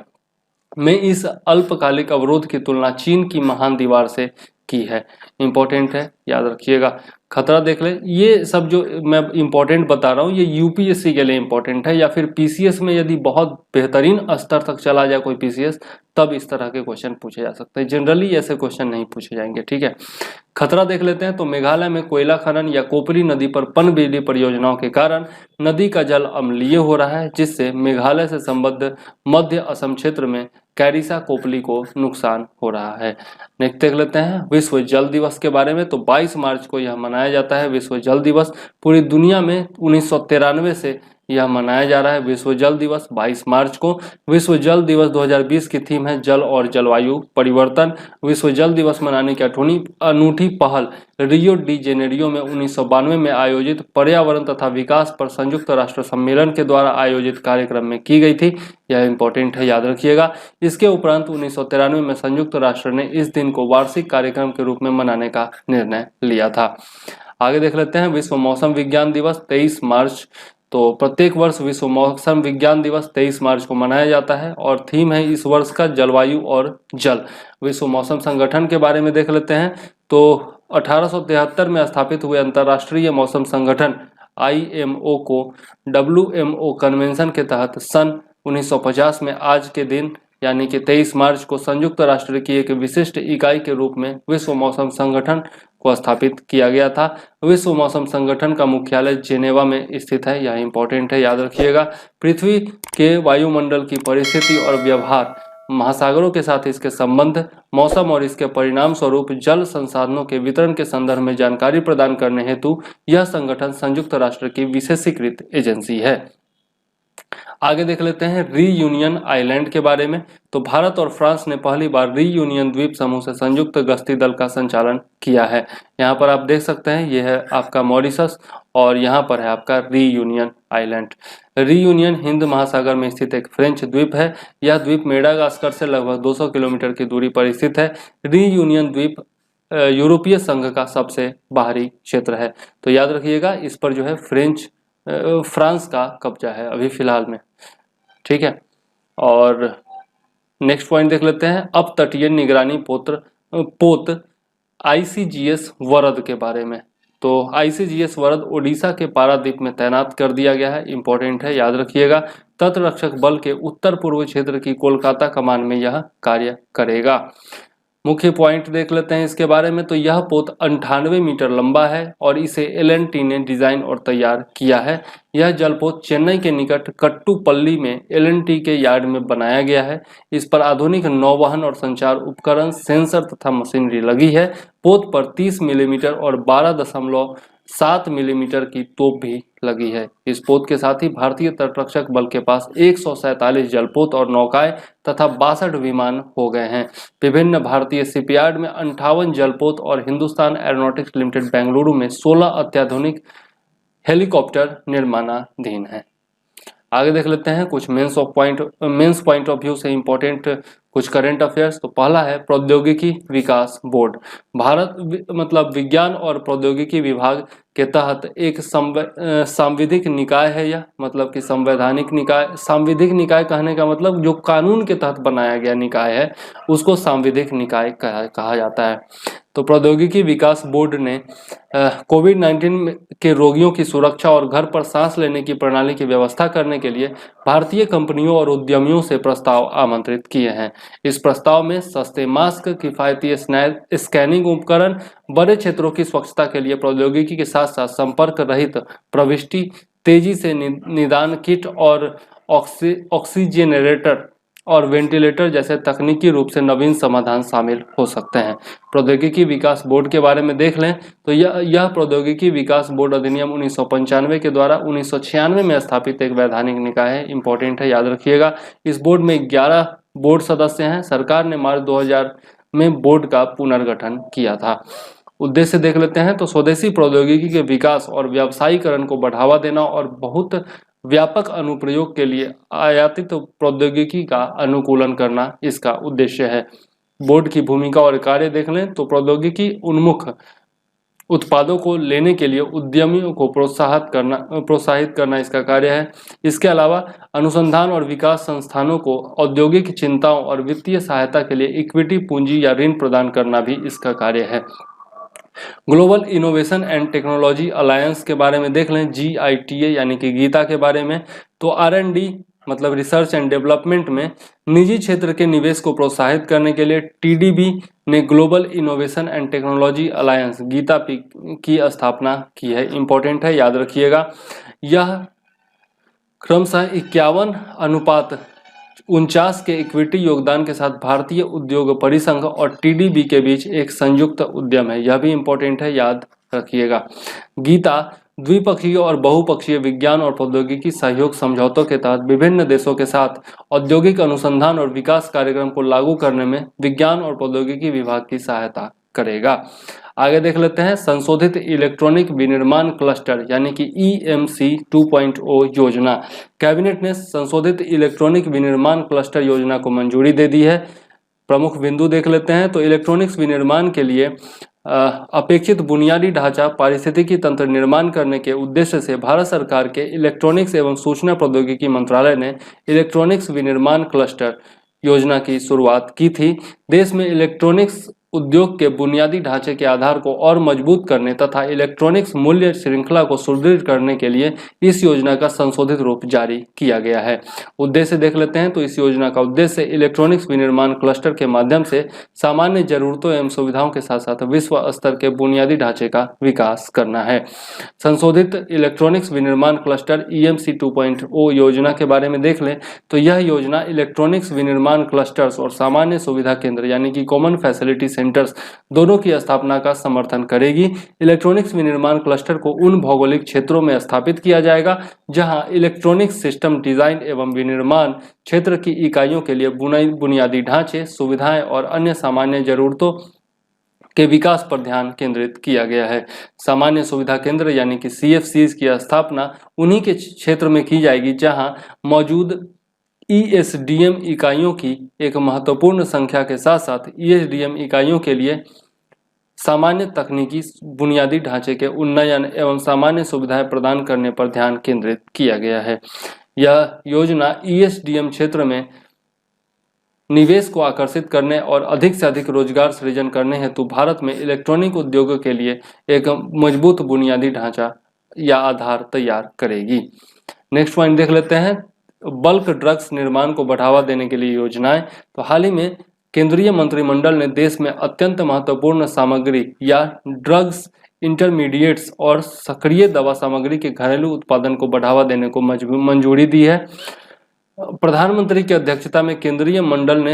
में इस अल्पकालिक अवरोध की तुलना चीन की महान दीवार से की है। इंपॉर्टेंट है, याद रखिएगा। खतरा देख ले, ये सब जो मैं इंपॉर्टेंट बता रहा हूँ ये यूपीएससी के लिए इंपॉर्टेंट है या फिर पीसीएस में यदि बहुत बेहतरीन स्तर तक चला जाए कोई पीसीएस तब इस तरह के क्वेश्चन पूछे जा सकते हैं। जनरली ऐसे क्वेश्चन नहीं पूछे जाएंगे, ठीक है। खतरा देख लेते हैं तो मेघालय में कोयला खनन या कोपरी नदी पर पनबिजली परियोजनाओं के कारण नदी का जल अम्लीय हो रहा है, जिससे मेघालय से संबद्ध मध्य असम क्षेत्र में कैरिसा कोपली को नुकसान हो रहा है। नेक्स्ट देख लेते हैं विश्व जल दिवस के बारे में। तो 22 मार्च को यह मनाया जाता है विश्व जल दिवस। पूरी दुनिया में 1993 से यह मनाया जा रहा है विश्व जल दिवस 22 मार्च को। विश्व जल दिवस 2020 की थीम है जल और जलवायु परिवर्तन। विश्व जल दिवस मनाने की अनूठी पहल रियो डी जेनेरियो में 1992 में आयोजित पर्यावरण तथा विकास पर संयुक्त राष्ट्र सम्मेलन के द्वारा आयोजित कार्यक्रम में की गई थी। यह इंपॉर्टेंट है, याद रखिएगा। इसके उपरांत 1993 में संयुक्त राष्ट्र ने इस दिन को वार्षिक कार्यक्रम के रूप में मनाने का निर्णय लिया था। आगे देख लेते हैं विश्व मौसम विज्ञान दिवस 23 मार्च तो प्रत्येक वर्ष विश्व मौसम विज्ञान दिवस 23 मार्च को मनाया जाता है और थीम है इस वर्ष का जलवायु और जल। विश्व मौसम संगठन के बारे में देख लेते हैं। तो 1873 में स्थापित हुए अंतर्राष्ट्रीय मौसम संगठन IMO को WMO कन्वेंशन के तहत सन 1950 में आज के दिन यानी कि 23 मार्च को संयुक्त राष्ट्र की एक विशिष्ट इकाई के रूप में विश्व मौसम संगठन को स्थापित किया गया था। विश्व मौसम संगठन का मुख्यालय जेनेवा में स्थित है, यह इंपॉर्टेंट है, याद रखिएगा। पृथ्वी के वायुमंडल की परिस्थिति और व्यवहार, महासागरों के साथ इसके संबंध, मौसम और इसके परिणाम स्वरूप जल संसाधनों के वितरण के संदर्भ में जानकारी प्रदान करने हेतु यह संगठन संयुक्त राष्ट्र की विशेषीकृत एजेंसी है। आगे देख लेते हैं रीयूनियन आइलैंड के बारे में। तो भारत और फ्रांस ने पहली बार रीयूनियन द्वीप समूह से संयुक्त गश्ती दल का संचालन किया है। यहाँ पर आप देख सकते हैं, यह है आपका मॉरिशस और यहाँ पर है आपका रीयूनियन आइलैंड। रीयूनियन हिंद महासागर में स्थित एक फ्रेंच द्वीप है। यह द्वीप मेडागास्कर से लगभग 200 किलोमीटर की दूरी पर स्थित है। रीयूनियन द्वीप यूरोपीय संघ का सबसे बाहरी क्षेत्र है। तो याद रखिएगा, इस पर जो है फ्रांस का कब्जा है अभी फिलहाल में, ठीक है। और नेक्स्ट पॉइंट देख लेते हैं अब तटीय निगरानी पोत ICGS वरद के बारे में। तो ICGS वरद ओडिशा के पारादीप में तैनात कर दिया गया है, इंपॉर्टेंट है, याद रखिएगा। तटरक्षक बल के उत्तर पूर्व क्षेत्र की कोलकाता कमान में यह कार्य करेगा। मुख्य पॉइंट देख लेते हैं इसके बारे में। तो यह पोत 98 मीटर लंबा है और इसे LNT ने डिजाइन और तैयार किया है। यह जलपोत चेन्नई के निकट कट्टुपल्ली में LNT के यार्ड में बनाया गया है। इस पर आधुनिक नौवहन और संचार उपकरण, सेंसर तथा मशीनरी लगी है। पोत पर 30 मिलीमीटर और 12.7 मिलीमीटर की तोप भी लगी है। इस पोत के साथ ही भारतीय तटरक्षक बल के पास 147 जलपोत और नौकाएं तथा 62 विमान हो गए हैं। विभिन्न भारतीय शिपयार्ड में 58 जलपोत और हिंदुस्तान एरोनॉटिक्स लिमिटेड बेंगलुरु में 16 अत्याधुनिक हेलीकॉप्टर निर्माणाधीन है। आगे देख लेते हैं कुछ मेंस पॉइंट ऑफ व्यू से इंपॉर्टेंट कुछ करंट अफेयर्स। तो पहला है प्रौद्योगिकी विकास बोर्ड। भारत मतलब विज्ञान और प्रौद्योगिकी विभाग के तहत एक सांविधिक निकाय है। यह मतलब कि संवैधानिक निकाय, सांविधिक निकाय कहने का मतलब जो कानून के तहत बनाया गया निकाय है उसको सांविधिक निकाय कहा जाता है। तो प्रौद्योगिकी विकास बोर्ड ने कोविड-19 के रोगियों की सुरक्षा और घर पर सांस लेने की प्रणाली की व्यवस्था करने के लिए भारतीय कंपनियों और उद्यमियों से प्रस्ताव आमंत्रित किए हैं। इस प्रस्ताव में सस्ते मास्क, किफायती स्कैनिंग उपकरण, बड़े क्षेत्रों की स्वच्छता के लिए प्रौद्योगिकी के साथ साथ संपर्क रहित प्रविष्टि, तेजी से निदान किट और ऑक्सीजनरेटर और वेंटिलेटर जैसे तकनीकी रूप से नवीन समाधान शामिल हो सकते हैं। प्रौद्योगिकी विकास बोर्ड के बारे में देख लें तो यह प्रौद्योगिकी विकास बोर्ड अधिनियम 1995 के द्वारा 1996 में स्थापित एक वैधानिक निकाय है, इंपॉर्टेंट है, याद रखिएगा। इस बोर्ड में 11 बोर्ड सदस्य हैं। सरकार ने मार्च 2000 में बोर्ड का पुनर्गठन किया था। उद्देश्य देख लेते हैं तो स्वदेशी प्रौद्योगिकी के विकास और व्यावसायीकरण को बढ़ावा देना और बहुत व्यापक अनुप्रयोग के लिए आयातित प्रौद्योगिकी का अनुकूलन करना इसका उद्देश्य है। बोर्ड की भूमिका और कार्य देख लें तो प्रौद्योगिकी उन्मुख उत्पादों को लेने के लिए उद्यमियों को प्रोत्साहित करना इसका कार्य है। इसके अलावा अनुसंधान और विकास संस्थानों को औद्योगिक चिंताओं और वित्तीय सहायता के लिए इक्विटी पूंजी या ऋण प्रदान करना भी इसका कार्य है। Global innovation and technology alliance के बारे में देख लें, GITA यानी कि गीता के बारे में। तो R&D मतलब रिसर्च एंड डेवलपमेंट में निजी क्षेत्र के निवेश को प्रोत्साहित करने के लिए TDB ने global innovation and technology alliance GITA की स्थापना की है, इंपॉर्टेंट है, याद रखिएगा। यह क्रमशः 51:49 के इक्विटी योगदान के साथ भारतीय उद्योग परिसंघ और TDB के बीच एक संयुक्त उद्यम है, यह भी इंपॉर्टेंट है, याद रखिएगा। गीता द्विपक्षीय और बहुपक्षीय विज्ञान और प्रौद्योगिकी सहयोग समझौतों के तहत विभिन्न देशों के साथ औद्योगिक अनुसंधान और विकास कार्यक्रम को लागू करने में विज्ञान और प्रौद्योगिकी विभाग की सहायता करेगा। आगे देख लेते हैं संशोधित इलेक्ट्रॉनिक विनिर्माण क्लस्टर यानी कि EMC 2.0 योजना। कैबिनेट ने संशोधित इलेक्ट्रॉनिक विनिर्माण क्लस्टर योजना को मंजूरी दे दी है। प्रमुख बिंदु देख लेते हैं तो इलेक्ट्रॉनिक्स विनिर्माण के लिए अपेक्षित बुनियादी ढांचा पारिस्थितिकी तंत्र निर्माण करने के उद्देश्य से भारत सरकार के इलेक्ट्रॉनिक्स एवं सूचना प्रौद्योगिकी मंत्रालय ने इलेक्ट्रॉनिक्स विनिर्माण क्लस्टर योजना की शुरुआत की थी। देश में इलेक्ट्रॉनिक्स उद्योग के बुनियादी ढांचे के आधार को और मजबूत करने तथा इलेक्ट्रॉनिक्स मूल्य श्रृंखला को सुदृढ़ करने के लिए इस योजना का संशोधित रूप जारी किया गया है। उद्देश्य देख लेते हैं तो इस योजना का उद्देश्य इलेक्ट्रॉनिक्स विनिर्माण क्लस्टर के माध्यम से सामान्य जरूरतों एवं सुविधाओं के साथ साथ विश्व स्तर के बुनियादी ढांचे का विकास करना है। संशोधित इलेक्ट्रॉनिक्स विनिर्माण क्लस्टर EMC 2.0 योजना के बारे में देख लें तो यह योजना इलेक्ट्रॉनिक्स विनिर्माण क्लस्टर्स और सामान्य सुविधा केंद्र यानी कि कॉमन फैसिलिटी सेंटर्स दोनों की स्थापना का समर्थन करेगी। इलेक्ट्रॉनिक्स विनिर्माण क्लस्टर को उन भौगोलिक क्षेत्रों में स्थापित किया जाएगा जहां इलेक्ट्रॉनिक्स सिस्टम डिजाइन एवं विनिर्माण क्षेत्र की इकाइयों के लिए बुनियादी ढांचे, सुविधाएं और अन्य सामान्य जरूरतों के विकास पर ध्यान केंद्रित किया गया है। सामान्य सुविधा केंद्र यानी कि CFCs की स्थापना उन्हीं के क्षेत्र में की जाएगी जहां मौजूद ESDM इकाइयों की एक महत्वपूर्ण संख्या के साथ साथ ESDM इकाइयों के लिए सामान्य तकनीकी बुनियादी ढांचे के उन्नयन एवं सामान्य सुविधाएं प्रदान करने पर ध्यान केंद्रित किया गया है। यह योजना ESDM क्षेत्र में निवेश को आकर्षित करने और अधिक से अधिक रोजगार सृजन करने हेतु भारत में इलेक्ट्रॉनिक उद्योगों के लिए एक मजबूत बुनियादी ढांचा या आधार तैयार करेगी। नेक्स्ट पॉइंट देख लेते हैं, बल्क ड्रग्स निर्माण को बढ़ावा देने के लिए योजनाएं। तो हाल ही में केंद्रीय मंत्रिमंडल ने देश में अत्यंत महत्वपूर्ण सामग्री या ड्रग्स इंटरमीडिएट्स और सक्रिय दवा सामग्री के घरेलू उत्पादन को बढ़ावा देने को मंजूरी दी है। प्रधानमंत्री की अध्यक्षता में केंद्रीय मंडल ने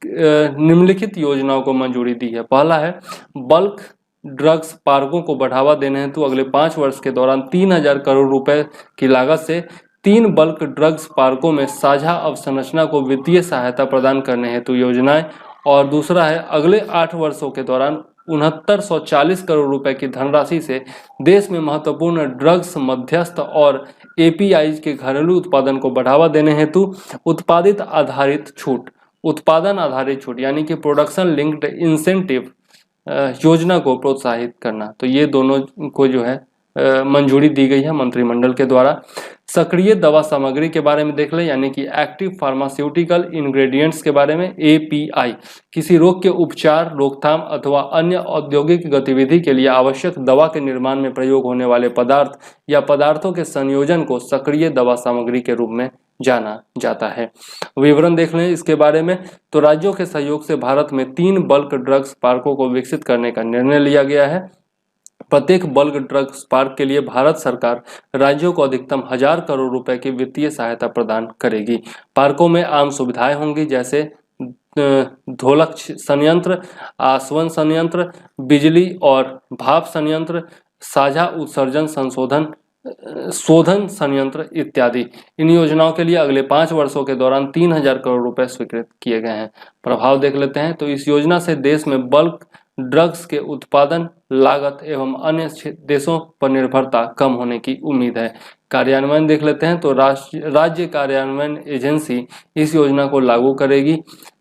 निम्नलिखित योजनाओं को मंजूरी दी है। पहला है बल्क ड्रग्स पार्कों को बढ़ावा देने हेतु अगले 5 वर्ष के दौरान 3000 करोड़ रुपए की लागत से 3 बल्क ड्रग्स पार्कों में साझा अवसंरचना को वित्तीय सहायता प्रदान करने हेतु योजनाएं। और दूसरा है अगले 8 वर्षों के दौरान 6940 करोड़ रुपए की धनराशि से देश में महत्वपूर्ण ड्रग्स मध्यस्थ और APIs के घरेलू उत्पादन को बढ़ावा देने हेतु उत्पादन आधारित छूट यानी कि प्रोडक्शन लिंक्ड इंसेंटिव योजना को प्रोत्साहित करना। तो ये दोनों को जो है मंजूरी दी गई है मंत्रिमंडल के द्वारा। सक्रिय दवा सामग्री के बारे में देख लें यानी कि एक्टिव फार्मास्यूटिकल इंग्रेडिएंट्स के बारे में API किसी रोग के उपचार, रोकथाम अथवा अन्य औद्योगिक गतिविधि के लिए आवश्यक दवा के निर्माण में प्रयोग होने वाले पदार्थ या पदार्थों के संयोजन को सक्रिय दवा सामग्री के रूप में जाना जाता है। विवरण देख लें इसके बारे में तो राज्यों के सहयोग से भारत में 3 बल्क ड्रग्स पार्कों को विकसित करने का निर्णय लिया गया है। प्रत्येक बल्क ड्रग्स पार्क के लिए भारत सरकार राज्यों को अधिकतम 1000 करोड़ रुपए की वित्तीय सहायता प्रदान करेगी। पार्कों में आम सुविधाएं होंगी जैसे ढोलक संयंत्र, आसवन संयंत्र, बिजली और भाप संयंत्र, साझा उत्सर्जन शोधन संयंत्र इत्यादि। इन योजनाओं के लिए अगले 5 वर्षों के दौरान 3000 करोड़ रुपए स्वीकृत किए गए हैं। प्रभाव देख लेते हैं तो इस योजना से देश में बल्क ड्रग्स के उत्पादन, लागत एवं अन्य देशों पर निर्भरता कम होने की उम्मीद है। कार्यान्वयन देख लेते हैं तो राज्य कार्यान्वयन एजेंसी इस योजना को लागू करेगी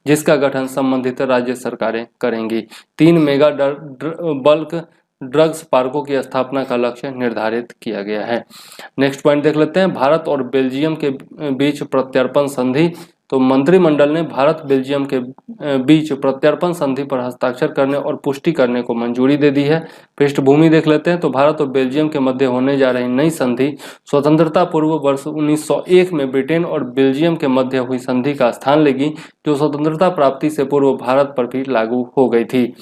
जिसका गठन संबंधित राज्य सरकारें करेंगी। 3 मेगा बल्क ड्रग्स पार्कों की स्थापना का लक्ष्य निर्धारित किया गया है। नेक्स्ट पॉइंट देख लेते हैं, भारत और बेल्जियम के बीच प्रत्यर्पण संधि। तो मंत्रिमंडल ने भारत बेल्जियम के बीच प्रत्यर्पण संधि पर हस्ताक्षर करने और पुष्टि करने को मंजूरी दे दी है। पृष्ठभूमि देख लेते हैं तो भारत और बेल्जियम के मध्य होने जा रही नई संधि स्वतंत्रता पूर्व वर्ष 1901 में ब्रिटेन और बेल्जियम के मध्य हुई संधि का स्थान लेगी जो स्वतंत्रता प्राप्ति से पूर्व भारत पर भी लागू हो गई थी।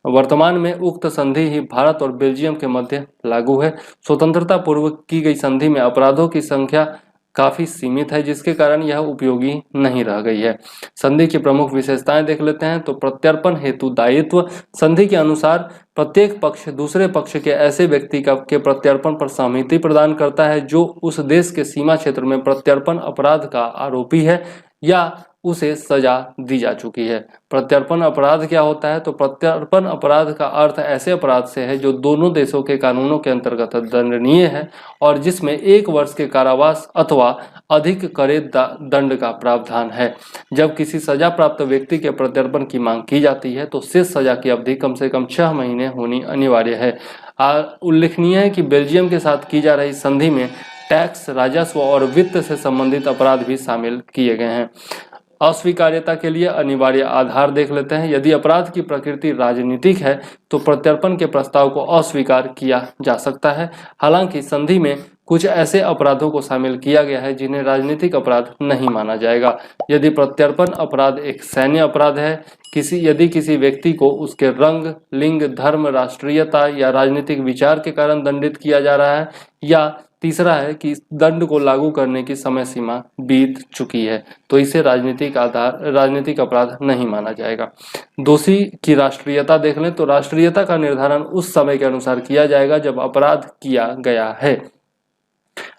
वर्तमान में उक्त संधि ही भारत और बेल्जियम के मध्य लागू है। स्वतंत्रता पूर्व की गई संधि में अपराधों की संख्या काफी सीमित है जिसके कारण यह उपयोगी नहीं रह गई है। संधि की प्रमुख विशेषताएं देख लेते हैं तो प्रत्यर्पण हेतु दायित्व। संधि के अनुसार प्रत्येक पक्ष दूसरे पक्ष के ऐसे व्यक्ति के प्रत्यर्पण पर सहमति प्रदान करता है जो उस देश के सीमा क्षेत्र में प्रत्यर्पण अपराध का आरोपी है या उसे सजा दी जा चुकी है। प्रत्यर्पण अपराध क्या होता है? तो प्रत्यर्पण अपराध का अर्थ ऐसे अपराध से है जो दोनों देशों के कानूनों के अंतर्गत दंडनीय है और जिसमें 1 वर्ष के कारावास अथवा अधिक कड़े दंड का प्रावधान है। जब किसी सजा प्राप्त व्यक्ति के प्रत्यर्पण की मांग की जाती है तो शेष सजा की अवधि कम से कम 6 महीने होनी अनिवार्य है। उल्लेखनीय है कि बेल्जियम के साथ की जा रही संधि में टैक्स, राजस्व और वित्त से संबंधित अपराध भी शामिल किए गए हैं। अस्वीकार्यता के लिए अनिवार्य आधार देख लेते हैं। यदि अपराध की प्रकृति राजनीतिक है तो प्रत्यर्पण के प्रस्ताव को अस्वीकार किया जा सकता है। हालांकि संधि में कुछ ऐसे अपराधों को शामिल किया गया है जिन्हें राजनीतिक अपराध नहीं माना जाएगा। यदि प्रत्यर्पण अपराध एक सैन्य अपराध है, यदि किसी व्यक्ति को उसके रंग, लिंग, धर्म, राष्ट्रीयता या राजनीतिक विचार के कारण दंडित किया जा रहा है, या तीसरा है कि दंड को लागू करने की समय सीमा बीत चुकी है, तो इसे राजनीतिक अपराध नहीं माना जाएगा। दोषी की राष्ट्रीयता देख लें तो राष्ट्रीयता का निर्धारण उस समय के अनुसार किया जाएगा जब अपराध किया गया है।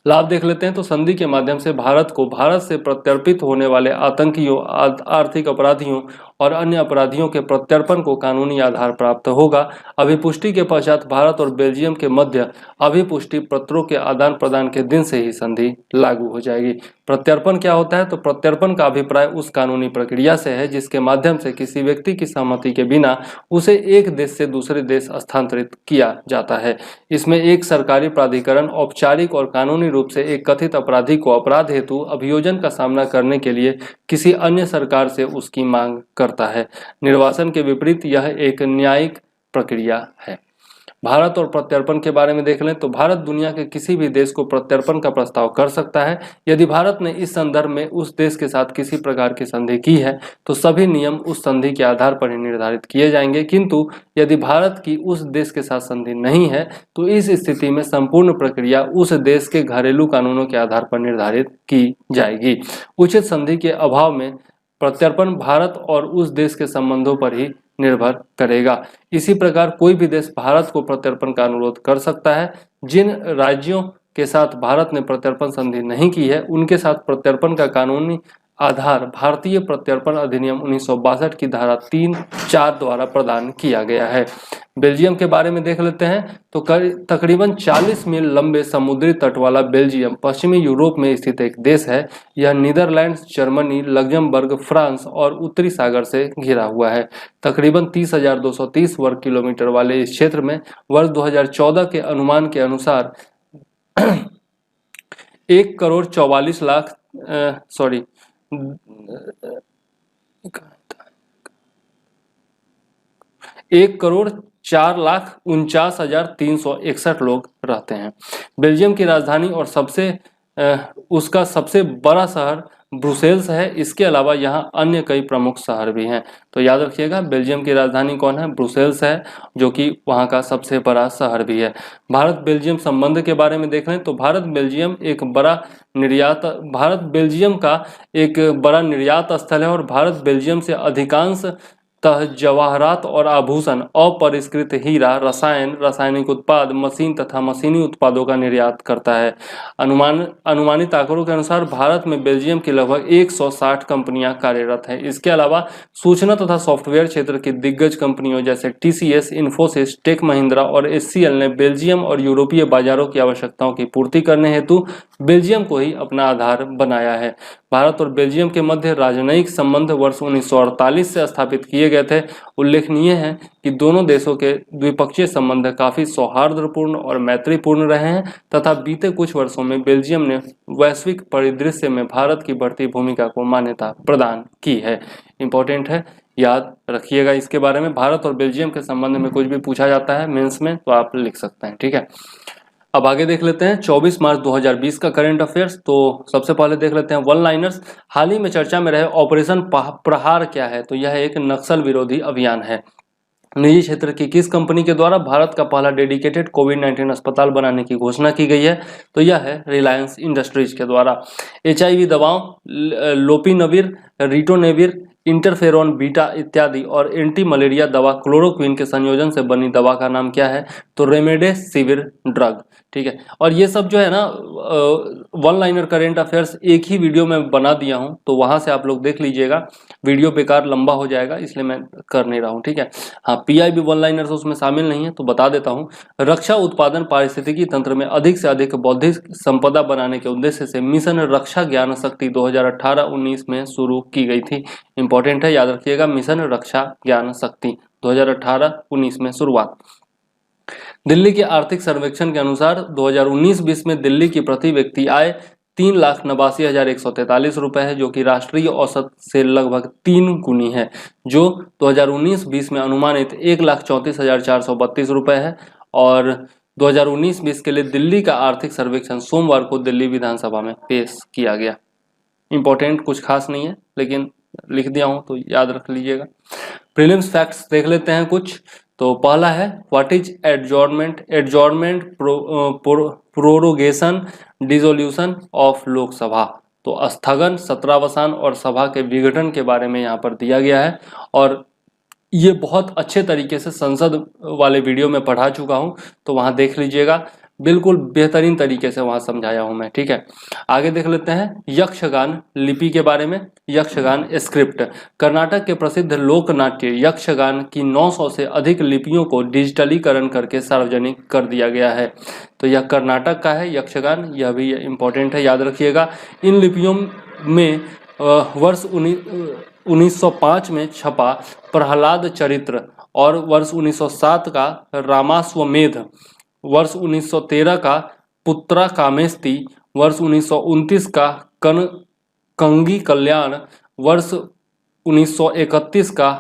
लाभ देख लेते हैं तो संधि के माध्यम से भारत को भारत से प्रत्यर्पित होने वाले आतंकियों, आर्थिक अपराधियों और अन्य अपराधियों के प्रत्यर्पण को कानूनी आधार प्राप्त होगा। अभिपुष्टि के पश्चात भारत और बेल्जियम के मध्य अभिपुष्टि पत्रों के आदान प्रदान के दिन से ही संधि लागू हो जाएगी। प्रत्यर्पण क्या होता है? तो प्रत्यर्पण का अभिप्राय उस कानूनी प्रक्रिया से है जिसके माध्यम से किसी व्यक्ति की सहमति के बिना उसे एक देश से दूसरे देश स्थानांतरित किया जाता है। इसमें एक सरकारी प्राधिकरण औपचारिक और कानूनी रूप से एक कथित अपराधी को अपराध हेतु अभियोजन का सामना करने के लिए किसी अन्य सरकार से उसकी मांग करता है। निर्वासन के विपरीत यह एक न्यायिक प्रक्रिया है। भारत और प्रत्यर्पण के बारे में देख लें तो भारत दुनिया के किसी भी देश को प्रत्यर्पण का प्रस्ताव कर सकता है। यदि भारत ने इस संदर्भ में उस देश के साथ किसी प्रकार की संधि की है तो सभी नियम उस संधि के आधार पर ही निर्धारित किए जाएंगे, किंतु यदि भारत की उस देश के साथ संधि नहीं है तो इस स्थिति में संपूर्ण प्रक्रिया उस देश के घरेलू कानूनों के आधार पर निर्धारित की जाएगी। उचित संधि के अभाव में प्रत्यर्पण भारत और उस देश के संबंधों पर ही निर्भर करेगा। इसी प्रकार कोई भी देश भारत को प्रत्यर्पण का अनुरोध कर सकता है। जिन राज्यों के साथ भारत ने प्रत्यर्पण संधि नहीं की है उनके साथ प्रत्यर्पण का कानूनी आधार भारतीय प्रत्यर्पण अधिनियम 1962 की धारा 3(4) द्वारा प्रदान किया गया है। बेल्जियम के बारे में देख लेते हैं तो तकरीबन 40 मील लंबे समुद्री तट वाला बेल्जियम पश्चिमी यूरोप में स्थित एक देश है। यह नीदरलैंड्स, जर्मनी, लग्जमबर्ग, फ्रांस और उत्तरी सागर से घिरा हुआ है। तकरीबन 30,230 वर्ग किलोमीटर वाले इस क्षेत्र में वर्ष 2014 के अनुमान के अनुसार 1 करोड़ 44 लाख 1,04,49,361 लोग रहते हैं। बेल्जियम की राजधानी और उसका सबसे बड़ा शहर ब्रुसेल्स है। इसके अलावा यहाँ अन्य कई प्रमुख शहर भी हैं। तो याद रखिएगा बेल्जियम की राजधानी कौन है? ब्रुसेल्स है, जो कि वहाँ का सबसे बड़ा शहर भी है। भारत बेल्जियम संबंध के बारे में देख लें तो भारत बेल्जियम का एक बड़ा निर्यात स्थल है और भारत बेल्जियम से अधिकांश जवाहरात और आभूषण, अपरिष्कृत हीरा, रासायनिक उत्पाद, मशीन तथा मशीनी उत्पादों का निर्यात करता है। अनुमानित आंकड़ों के अनुसार भारत में बेल्जियम की लगभग 160 कंपनियां कार्यरत हैं। इसके अलावा सूचना तथा सॉफ्टवेयर क्षेत्र की दिग्गज कंपनियों जैसे TCS, इन्फोसिस, टेक महिंद्रा और HCL ने बेल्जियम और यूरोपीय बाजारों की आवश्यकताओं की पूर्ति करने हेतु बेल्जियम को ही अपना आधार बनाया है। भारत और बेल्जियम के मध्य राजनयिक संबंध वर्ष 1948 से स्थापित किए गए थे। उल्लेखनीय है कि दोनों देशों के द्विपक्षीय संबंध काफी सौहार्दपूर्ण और मैत्रीपूर्ण रहे हैं तथा बीते कुछ वर्षों में बेल्जियम ने वैश्विक परिदृश्य में भारत की बढ़ती भूमिका को मान्यता प्रदान की है। इंपॉर्टेंट है, याद रखिएगा इसके बारे में। भारत और बेल्जियम के संबंध में कुछ भी पूछा जाता है मेंस में तो आप लिख सकते हैं, ठीक है। अब आगे देख लेते हैं 24 मार्च 2020 का करंट अफेयर्स। तो सबसे पहले देख लेते हैं वन लाइनर्स। हाल ही में चर्चा में रहे ऑपरेशन प्रहार क्या है? तो यह एक नक्सल विरोधी अभियान है। निजी क्षेत्र की किस कंपनी के द्वारा भारत का पहला डेडिकेटेड कोविड-19 अस्पताल बनाने की घोषणा की गई है? तो यह है रिलायंस इंडस्ट्रीज के द्वारा। HIV दवाओं लोपिनविर, रिटोनेविर, इंटरफेरोन बीटा इत्यादि और एंटी मलेरिया दवा क्लोरोक्विन के संयोजन से बनी दवा का नाम क्या है? तो रेमडेसिविर ड्रग, ठीक है। और ये सब जो है ना वन लाइनर करेंट अफेयर्स एक ही वीडियो में बना दिया हूँ, तो वहां से आप लोग देख लीजिएगा। वीडियो बेकार लंबा हो जाएगा इसलिए मैं कर नहीं रहा हूँ, ठीक है। हाँ, पीआईबी वन लाइनर्स उसमें शामिल नहीं है तो बता देता हूँ। रक्षा उत्पादन पारिस्थितिकी तंत्र में अधिक से अधिक बौद्धिक संपदा बनाने के उद्देश्य से मिशन रक्षा ज्ञान शक्ति 2018-19 में शुरू की गई थी। इंपॉर्टेंट है, याद रखिएगा, मिशन रक्षा ज्ञान शक्ति 2018-19 में शुरुआत। दिल्ली के आर्थिक सर्वेक्षण के अनुसार 2019-20 में दिल्ली की प्रति व्यक्ति आय 3,89,143 रुपए है, जो कि राष्ट्रीय औसत से लगभग 3 गुनी है, जो 2019-20 में अनुमानित 1,34,432 रुपए है। और 2019-20 के लिए दिल्ली का आर्थिक सर्वेक्षण सोमवार को दिल्ली विधानसभा में पेश किया गया। इंपॉर्टेंट कुछ खास नहीं है, लेकिन लिख दिया हूं तो याद रख लीजिएगा। प्रीलिम्स फैक्ट्स देख लेते हैं कुछ। तो पहला है, what is adjournment? Adjournment prorogation dissolution of Lok Sabha. तो स्थगन, सत्रावसान और सभा के विघटन के बारे में यहाँ पर दिया गया है, और ये बहुत अच्छे तरीके से संसद वाले वीडियो में पढ़ा चुका हूँ, तो वहाँ देख लीजिएगा। बिल्कुल बेहतरीन तरीके से वहाँ समझाया हूँ मैं, ठीक है। आगे देख लेते हैं यक्षगान लिपि के बारे में। यक्षगान स्क्रिप्ट। कर्नाटक के प्रसिद्ध लोक नाट्य यक्षगान की 900 से अधिक लिपियों को डिजिटलीकरण करके सार्वजनिक कर दिया गया है। तो यह कर्नाटक का है यक्षगान, यह भी इम्पोर्टेंट है, याद रखिएगा। इन लिपियों में वर्ष 1905 में छपा प्रहलाद चरित्र और वर्ष 1907 का रामाश्वमेध, वर्ष 1913 का पुत्रा कामेस्ती, वर्ष 1929 का कंगी कल्याण, वर्ष 1931 का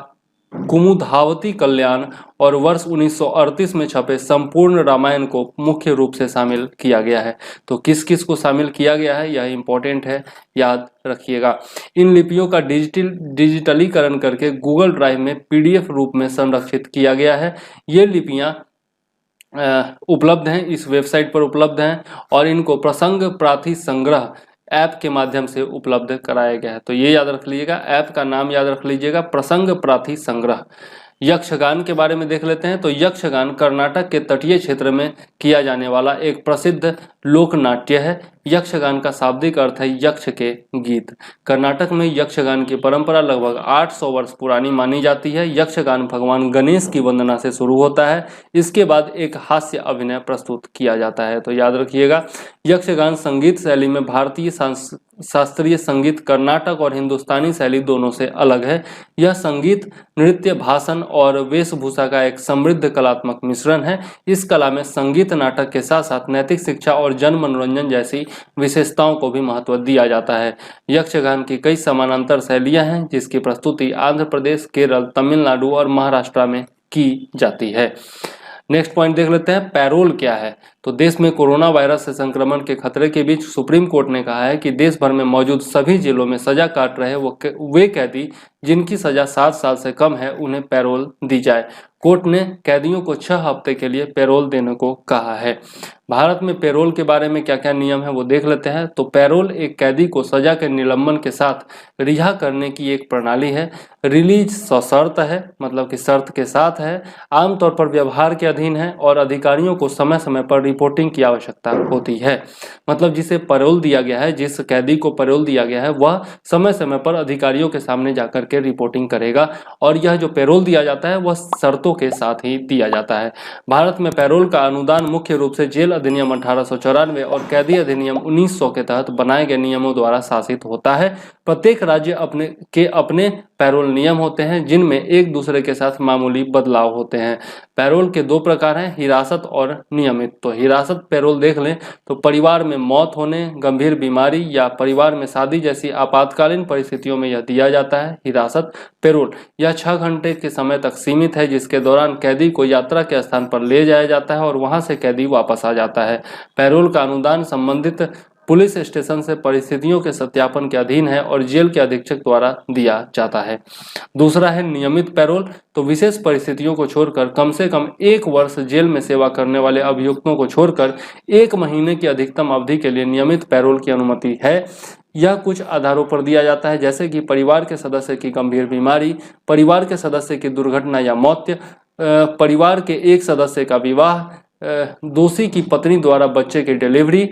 कुमुदावती कल्याण और वर्ष 1938 में छपे संपूर्ण रामायण को मुख्य रूप से शामिल किया गया है। तो किस किस को शामिल किया गया है, यह इंपॉर्टेंट है, याद रखिएगा। इन लिपियों का डिजिटलीकरण करके गूगल ड्राइव में पीडीएफ रूप में संरक्षित किया गया है। ये लिपियां उपलब्ध हैं, इस वेबसाइट पर उपलब्ध हैं, और इनको प्रसंग प्रार्थी संग्रह ऐप के माध्यम से उपलब्ध कराया गया है। तो ये याद रख लीजिएगा, ऐप का नाम याद रख लीजिएगा, प्रसंग प्रार्थी संग्रह। यक्षगान के बारे में देख लेते हैं। तो यक्षगान कर्नाटक के तटीय क्षेत्र में किया जाने वाला एक प्रसिद्ध लोक नाट्य है। यक्षगान का शाब्दिक अर्थ है यक्ष के गीत। कर्नाटक में यक्षगान की परंपरा लगभग 800 वर्ष पुरानी मानी जाती है। यक्षगान भगवान गणेश की वंदना से शुरू होता है, इसके बाद एक हास्य अभिनय प्रस्तुत किया जाता है। तो याद रखिएगा, यक्षगान संगीत शैली में भारतीय शास्त्रीय संगीत, कर्नाटक और हिंदुस्तानी शैली दोनों से अलग है। यह संगीत, नृत्य, भाषण और वेशभूषा का एक समृद्ध कलात्मक मिश्रण है। इस कला में संगीत, नाटक के साथ साथ नैतिक शिक्षा और जन मनोरंजन जैसी विशेषताओं को भी महत्व दिया जाता है। यक्षगान की कई समानांतर शैलियां हैं, जिसकी प्रस्तुति आंध्र प्रदेश, केरल, तमिलनाडु और महाराष्ट्र में की जाती है। नेक्स्ट पॉइंट देख लेते हैं, पैरोल क्या है। तो देश में कोरोना वायरस से संक्रमण के खतरे के बीच सुप्रीम कोर्ट ने कहा है कि देश भर में मौजूद सभी जेलों में सजा काट रहे वे कैदी जिनकी सजा 7 साल से कम है, उन्हें पैरोल दी जाए। कोर्ट ने कैदियों को 6 हफ्ते के लिए पैरोल देने को कहा है। भारत में पैरोल के बारे में क्या क्या नियम है वो देख लेते हैं। तो पैरोल एक कैदी को सजा के निलंबन के साथ रिहा करने की एक प्रणाली है। रिलीज सशर्त है, मतलब कि शर्त के साथ है, आमतौर पर व्यवहार के अधीन है और अधिकारियों को समय समय पर रिपोर्टिंग की आवश्यकता होती है। मतलब जिसे पैरोल दिया गया है, जिस कैदी को पैरोल दिया गया है, वह समय समय पर अधिकारियों के सामने जाकर के रिपोर्टिंग करेगा, और यह जो पैरोल दिया जाता है वह शर्तों के साथ ही दिया जाता है। भारत में पैरोल का अनुदान मुख्य रूप से जेल अधिनियम 1894 और कैदी अधिनियम 1900 के तहत बनाए गए नियमों द्वारा शासित होता है। प्रत्येक राज्य अपने पैरोल नियम होते हैं, जिनमें एक दूसरे के साथ मामूली बदलाव होते हैं। पैरोल के 2 प्रकार हैं, हिरासत और नियमित। तो हिरासत पैरोल देख लें तो परिवार में मौत होने, गंभीर बीमारी या परिवार में शादी जैसी आपातकालीन परिस्थितियों में यह दिया जाता है। हिरासत पैरोल यह 6 घंटे के समय तक सीमित है, जिसके दौरान कैदी को यात्रा के स्थान पर ले जाया जाता है और वहां से कैदी वापस आ जाता है। पैरोल का अनुदान संबंधित पुलिस स्टेशन से परिस्थितियों के सत्यापन के अधीन है और जेल के अधीक्षक द्वारा दिया जाता है। दूसरा है नियमित पैरोल। तो विशेष परिस्थितियों को छोड़कर कम से कम 1 वर्ष जेल में सेवा करने वाले अभियुक्तों को छोड़कर 1 महीने की अधिकतम अवधि के लिए नियमित पैरोल की अनुमति है। यह कुछ आधारों पर दिया जाता है, जैसे कि परिवार के सदस्य की गंभीर बीमारी, परिवार के सदस्य की दुर्घटना या मौत, परिवार के एक सदस्य का विवाह, दोषी की पत्नी द्वारा बच्चे की डिलीवरी,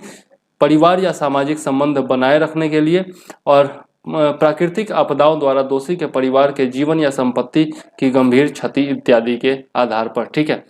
परिवार या सामाजिक संबंध बनाए रखने के लिए, और प्राकृतिक आपदाओं द्वारा दोषी के परिवार के जीवन या संपत्ति की गंभीर क्षति इत्यादि के आधार पर। ठीक है,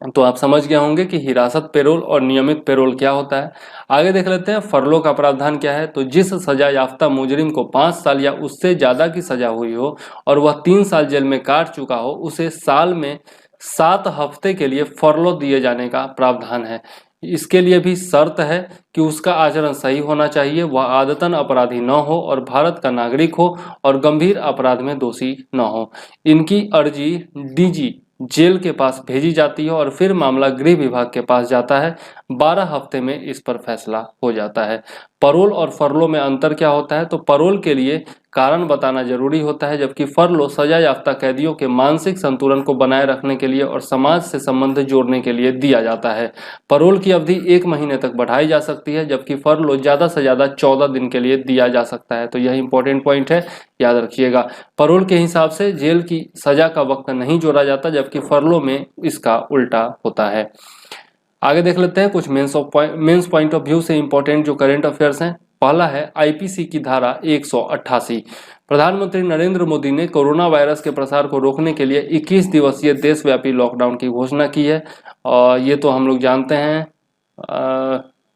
तो आप समझ गए होंगे कि हिरासत पैरोल और नियमित पैरोल क्या होता है। आगे देख लेते हैं फरलो का प्रावधान क्या है। तो जिस सजा याफ्ता मुजरिम को 5 साल या उससे ज्यादा की सजा हुई हो और वह 3 साल जेल में काट चुका हो, उसे साल में 7 हफ्ते के लिए फरलो दिए जाने का प्रावधान है। इसके लिए भी शर्त है कि उसका आचरण सही होना चाहिए, वह आदतन अपराधी न हो और भारत का नागरिक हो और गंभीर अपराध में दोषी न हो। इनकी अर्जी डीजी जेल के पास भेजी जाती है और फिर मामला गृह विभाग के पास जाता है। 12 हफ्ते में इस पर फैसला हो जाता है। परोल और फरलो में अंतर क्या होता है। तो परोल के लिए कारण बताना जरूरी होता है, जबकि फरलो सजा याफ्ता कैदियों के मानसिक संतुलन को बनाए रखने के लिए और समाज से संबंध जोड़ने के लिए दिया जाता है। परोल की अवधि 1 महीने तक बढ़ाई जा सकती है, जबकि फरलो ज्यादा से ज्यादा 14 दिन के लिए दिया जा सकता है। तो यह इंपॉर्टेंट पॉइंट है, याद रखिएगा। परोल के हिसाब से जेल की सजा का वक्त नहीं जोड़ा जाता, जबकि फरलो में इसका उल्टा होता है। आगे देख लेते हैं कुछ मेंस पॉइंट ऑफ व्यू से इंपॉर्टेंट जो करंट अफेयर्स हैं। पहला है आईपीसी की धारा 188। प्रधानमंत्री नरेंद्र मोदी ने कोरोना वायरस के प्रसार को रोकने के लिए 21 दिवसीय देशव्यापी लॉकडाउन की घोषणा की है, और ये तो हम लोग जानते हैं।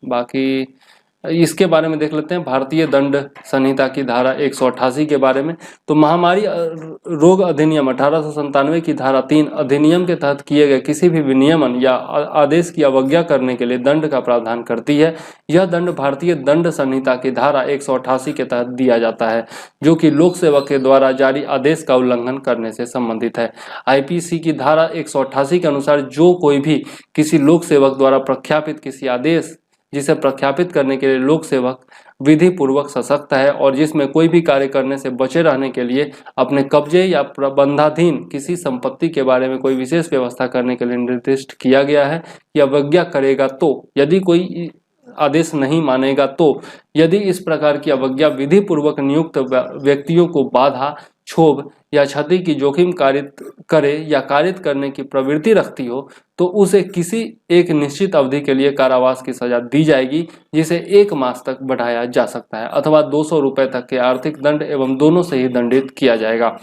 बाकी इसके बारे में देख लेते हैं भारतीय दंड संहिता की धारा 188 के बारे में। तो महामारी रोग अधिनियम 1897 की धारा 3 अधिनियम के तहत किए गए किसी भी विनियमन या आदेश की अवज्ञा करने के लिए दंड का प्रावधान करती है। यह दंड भारतीय दंड संहिता की धारा 188 के तहत दिया जाता है, जो कि लोक सेवक के द्वारा जारी आदेश का उल्लंघन करने से संबंधित है। आईपीसी की धारा 188 के अनुसार जो कोई भी किसी लोक सेवक द्वारा प्रख्यापित किसी आदेश जिसे प्रख्यापित करने के लिए लोक सेवक विधि पूर्वक सशक्त है और जिसमें कोई भी कार्य करने से बचे रहने के लिए अपने कब्जे या प्रबंधाधीन किसी संपत्ति के बारे में कोई विशेष व्यवस्था करने के लिए निर्दिष्ट किया गया है, या अवज्ञा करेगा तो, यदि कोई आदेश नहीं मानेगा तो, यदि इस प्रकार की अवज्ञा विधि पूर्वक नियुक्त व्यक्तियों को बाधा, क्षोभ या क्षति की जोखिम कारित करे या कारित करने की प्रवृत्ति रखती हो, तो उसे किसी एक निश्चित अवधि के लिए कारावास की सजा दी जाएगी, जिसे 1 मास तक बढ़ाया जा सकता है, अथवा 200 रुपए तक के आर्थिक दंड एवं दोनों से ही दंडित किया जाएगा।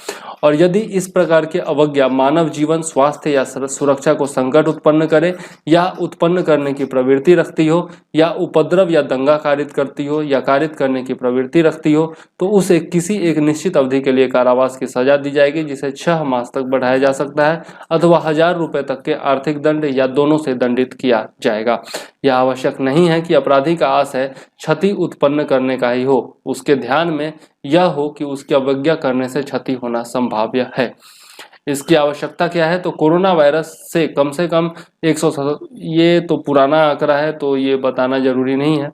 और यदि इस प्रकार की अवज्ञा मानव जीवन, स्वास्थ्य या सुरक्षा को संकट उत्पन्न करे या उत्पन्न करने की प्रवृत्ति रखती हो, या उपद्रव या दंगा कारित करती हो या कारित करने की प्रवृत्ति रखती हो, तो उसे किसी एक निश्चित अवधि के लिए कारावास की सजा दी जाएगी, जिसे 6 मास तक बढ़ाया जा सकता है, अथवा 1000 रुपए तक के आर्थिक दंड या दोनों से दंडित किया जाएगा। यह आवश्यक नहीं है कि अपराधी का आशय क्षति उत्पन्न करने का ही हो, उसके ध्यान में यह हो कि उसकी अवज्ञा करने से क्षति होना संभाव्य है। इसकी आवश्यकता क्या है। तो कोरोना वायरस से कम 100, ये तो पुराना आंकड़ा है तो ये बताना जरूरी नहीं है,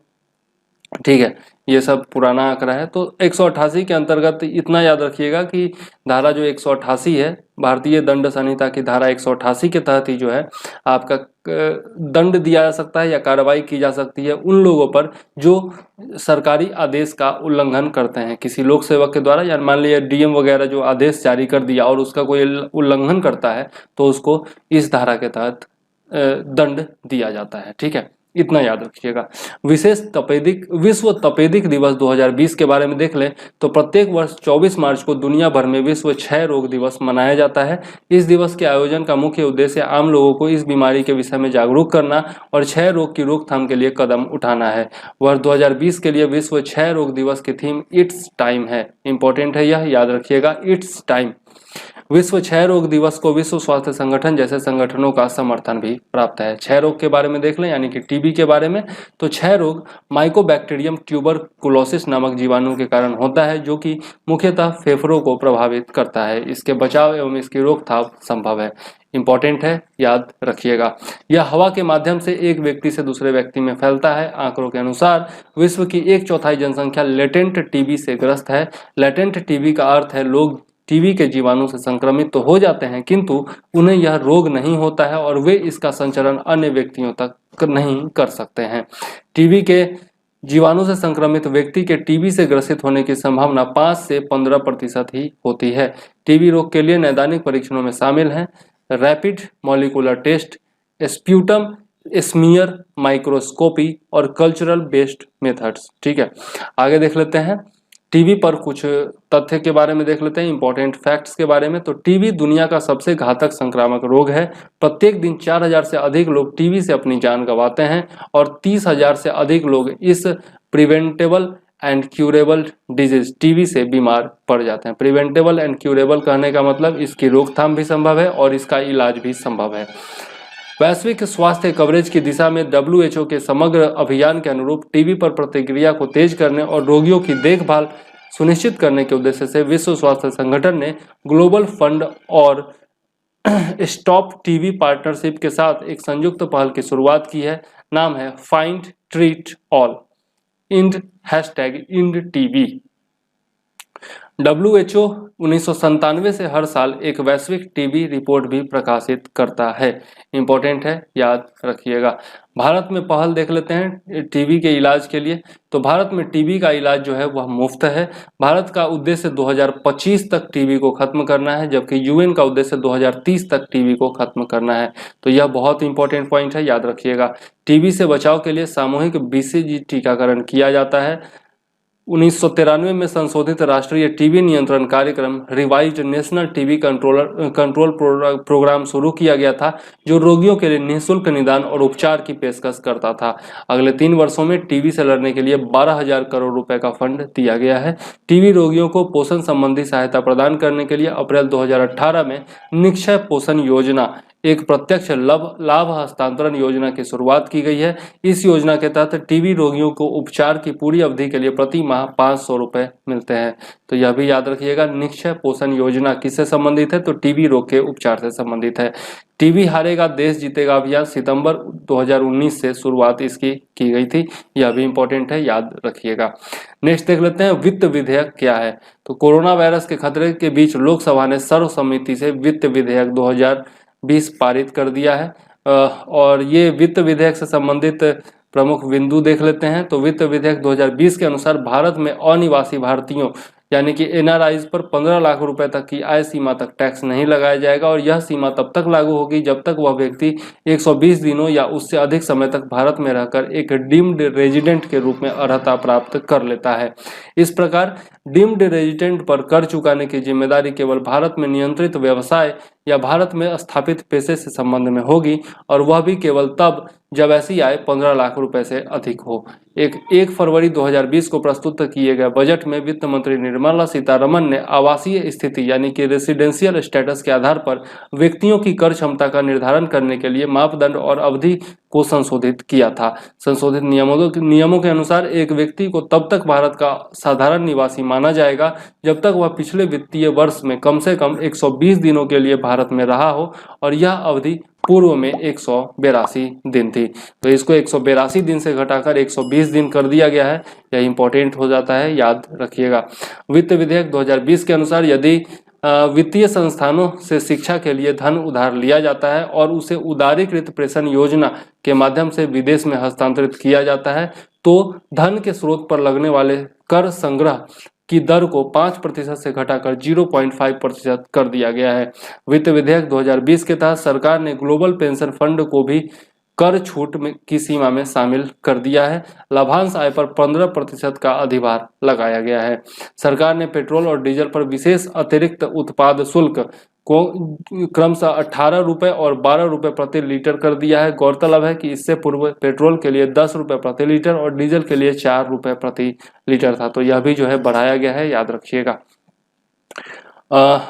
ठीक है, ये सब पुराना आंकड़ा है। तो 188 के अंतर्गत इतना याद रखिएगा कि धारा जो 188 है भारतीय दंड संहिता की धारा 188 के तहत ही जो है आपका दंड दिया जा सकता है या कार्रवाई की जा सकती है उन लोगों पर जो सरकारी आदेश का उल्लंघन करते हैं किसी लोक सेवक के द्वारा, या मान लीजिए डीएम वगैरह जो आदेश जारी कर दिया और उसका कोई उल्लंघन करता है तो उसको इस धारा के तहत दंड दिया जाता है। ठीक है, इतना याद रखिएगा। विश्व तपेदिक दिवस 2020 के बारे में देख लें तो प्रत्येक वर्ष 24 मार्च को दुनिया भर में विश्व क्षय रोग दिवस मनाया जाता है। इस दिवस के आयोजन का मुख्य उद्देश्य आम लोगों को इस बीमारी के विषय में जागरूक करना और क्षय रोग की रोकथाम के लिए कदम उठाना है। वर्ष 2020 के लिए विश्व क्षय रोग दिवस की थीम इट्स टाइम है। इंपॉर्टेंट है, यह याद रखिएगा, इट्स टाइम। विश्व क्षय रोग दिवस को विश्व स्वास्थ्य संगठन जैसे संगठनों का समर्थन भी प्राप्त है। क्षय रोग के बारे में देख लें, यानी कि टीबी के बारे में। तो क्षय रोग माइकोबैक्टीरियम ट्यूबरकुलोसिस नामक जीवाणु के कारण होता है, जो कि मुख्यतः फेफड़ों को प्रभावित करता है। इसके बचाव एवं इसकी रोकथाम संभव है। इंपॉर्टेंट है, याद रखिएगा। यह हवा के माध्यम से एक व्यक्ति से दूसरे व्यक्ति में फैलता है। आंकड़ों के अनुसार विश्व की 1/4 जनसंख्या लेटेंट टीबी से ग्रस्त है। लेटेंट टीबी का अर्थ है लोग टीबी के जीवाणु से संक्रमित तो हो जाते हैं, किंतु उन्हें यह रोग नहीं होता है और वे इसका संचरण अन्य व्यक्तियों तक नहीं कर सकते हैं। टीबी के जीवाणु से संक्रमित व्यक्ति के टीबी से ग्रसित होने की संभावना 5 से 15% ही होती है। टीबी रोग के लिए नैदानिक परीक्षणों में शामिल हैं rapid molecular test, sputum smear microscopy और कल्चरल बेस्ड मेथड्स। ठीक है, आगे देख लेते हैं टीबी पर कुछ तथ्य के बारे में देख लेते हैं, इंपॉर्टेंट फैक्ट्स के बारे में। तो टीबी दुनिया का सबसे घातक संक्रामक रोग है। प्रत्येक दिन 4000 से अधिक लोग टीबी से अपनी जान गंवाते हैं और 30,000 से अधिक लोग इस preventable and curable disease TB से बीमार पड़ जाते हैं। प्रिवेंटेबल एंड क्यूरेबल कहने का मतलब इसकी रोकथाम भी संभव है और इसका इलाज भी संभव है। वैश्विक स्वास्थ्य कवरेज की दिशा में WHO के समग्र अभियान के अनुरूप टीबी पर प्रतिक्रिया को तेज करने और रोगियों की देखभाल सुनिश्चित करने के उद्देश्य से विश्व स्वास्थ्य संगठन ने ग्लोबल फंड और स्टॉप टीबी पार्टनरशिप के साथ एक संयुक्त पहल की शुरुआत की है। नाम है find treat all, end #IndTB। WHO 1997 से हर साल एक वैश्विक टीबी रिपोर्ट भी प्रकाशित करता है। इंपॉर्टेंट है, याद रखिएगा। भारत में पहल देख लेते हैं टीबी के इलाज के लिए। तो भारत में टीबी का इलाज जो है वह मुफ्त है। भारत का उद्देश्य 2025 तक टीबी को खत्म करना है, जबकि UN का उद्देश्य 2030 तक टीबी को खत्म करना है। तो यह बहुत इंपॉर्टेंट पॉइंट है, याद रखिएगा। टीबी से बचाव के लिए सामूहिक BCG टीकाकरण किया जाता है। 1993 में संशोधित राष्ट्रीय टीबी नियंत्रण कार्यक्रम revised national TB control programme शुरू किया गया था, जो रोगियों के लिए निःशुल्क निदान और उपचार की पेशकश करता था। अगले 3 वर्षों में टीबी से लड़ने के लिए 12,000 करोड़ रुपए का फंड दिया गया है। टीबी रोगियों को पोषण संबंधी सहायता प्रदान करने के लिए अप्रैल 2018 में निक्षय पोषण योजना, एक प्रत्यक्ष लाभ हस्तांतरण योजना की शुरुआत की गई है। इस योजना के तहत टीबी रोगियों को उपचार की पूरी अवधि के लिए प्रति माह 500 रुपए मिलते हैं। तो यह भी याद रखिएगा, निक्षय पोषण योजना किससे संबंधित है? तो टीबी रोग के उपचार से संबंधित है। टीबी हारेगा देश जीतेगा अभियान सितंबर 2019 से शुरुआत इसकी की गई थी। यह भी इंपॉर्टेंट है, याद रखिएगा। नेक्स्ट देख लेते हैं वित्त विधेयक क्या है। तो कोरोना वायरस के खतरे के बीच लोकसभा ने सर्वसम्मति से वित्त विधेयक 2020 पारित कर दिया है। और ये वित्त विधेयक से संबंधित प्रमुख बिंदु देख लेते हैं। तो वित्त विधेयक 2020 के अनुसार भारत में अनिवासी भारतीयों यानी कि NRIs पर 15 लाख रुपए तक की आय सीमा तक टैक्स नहीं लगाया जाएगा और यह सीमा तब तक लागू होगी जब तक वह व्यक्ति 120 दिनों या उससे अधिक समय तक भारत में रहकर एक डीम्ड रेजिडेंट के रूप में अर्हता प्राप्त कर लेता है। इस प्रकार डीम्ड रेजिडेंट पर कर चुकाने की जिम्मेदारी केवल भारत में नियंत्रित व्यवसाय या भारत में स्थापित पेशे से संबंध में होगी और वह भी केवल तब जब ऐसी आय 15 लाख रुपए से अधिक हो। 1 फरवरी 2020 को प्रस्तुत किए गए बजट में वित्त मंत्री निर्मला सीतारमण ने आवासीय स्थिति यानी कि रेसिडेंशियल स्टेटस के आधार पर व्यक्तियों की कर क्षमता का निर्धारण करने के लिए मापदंड और अवधि को संशोधित किया था। संशोधित नियमों के अनुसार एक व्यक्ति को तब तक भारत का साधारण निवासी माना जाएगा जब तक वह पिछले वित्तीय वर्ष में कम से कम 120 दिनों के लिए भारत में रहा हो और यह अवधि पूर्व में 182 दिन थी। तो इसको 182 दिन से घटाकर 120 दिन कर दिया गया है। यह इंपॉर्टेंट हो जाता है, याद रखिएगा। वित्त विधेयक 2020 के अनुसार यदि वित्तीय संस्थानों से शिक्षा के लिए धन उधार लिया जाता है और उसे उदारीकृत प्रेषण योजना के माध्यम से विदेश में हस्तांतरित किया जाता है तो धन के स्रोत पर लगने वाले कर संग्रह की दर को 5% से घटाकर 0.5% कर दिया गया है। वित्त विधेयक 2020 के तहत सरकार ने ग्लोबल पेंशन फंड को भी कर छूट की सीमा में शामिल कर दिया है। लाभांश आय पर 15% का अधिभार लगाया गया है। सरकार ने पेट्रोल और डीजल पर विशेष अतिरिक्त उत्पाद शुल्क को क्रमशः 18 रुपए और 12 रुपए प्रति लीटर कर दिया है। गौरतलब है कि इससे पूर्व पेट्रोल के लिए 10 रुपए प्रति लीटर और डीजल के लिए 4 रुपए प्रति लीटर था। तो यह भी जो है बढ़ाया गया है, याद रखिएगा।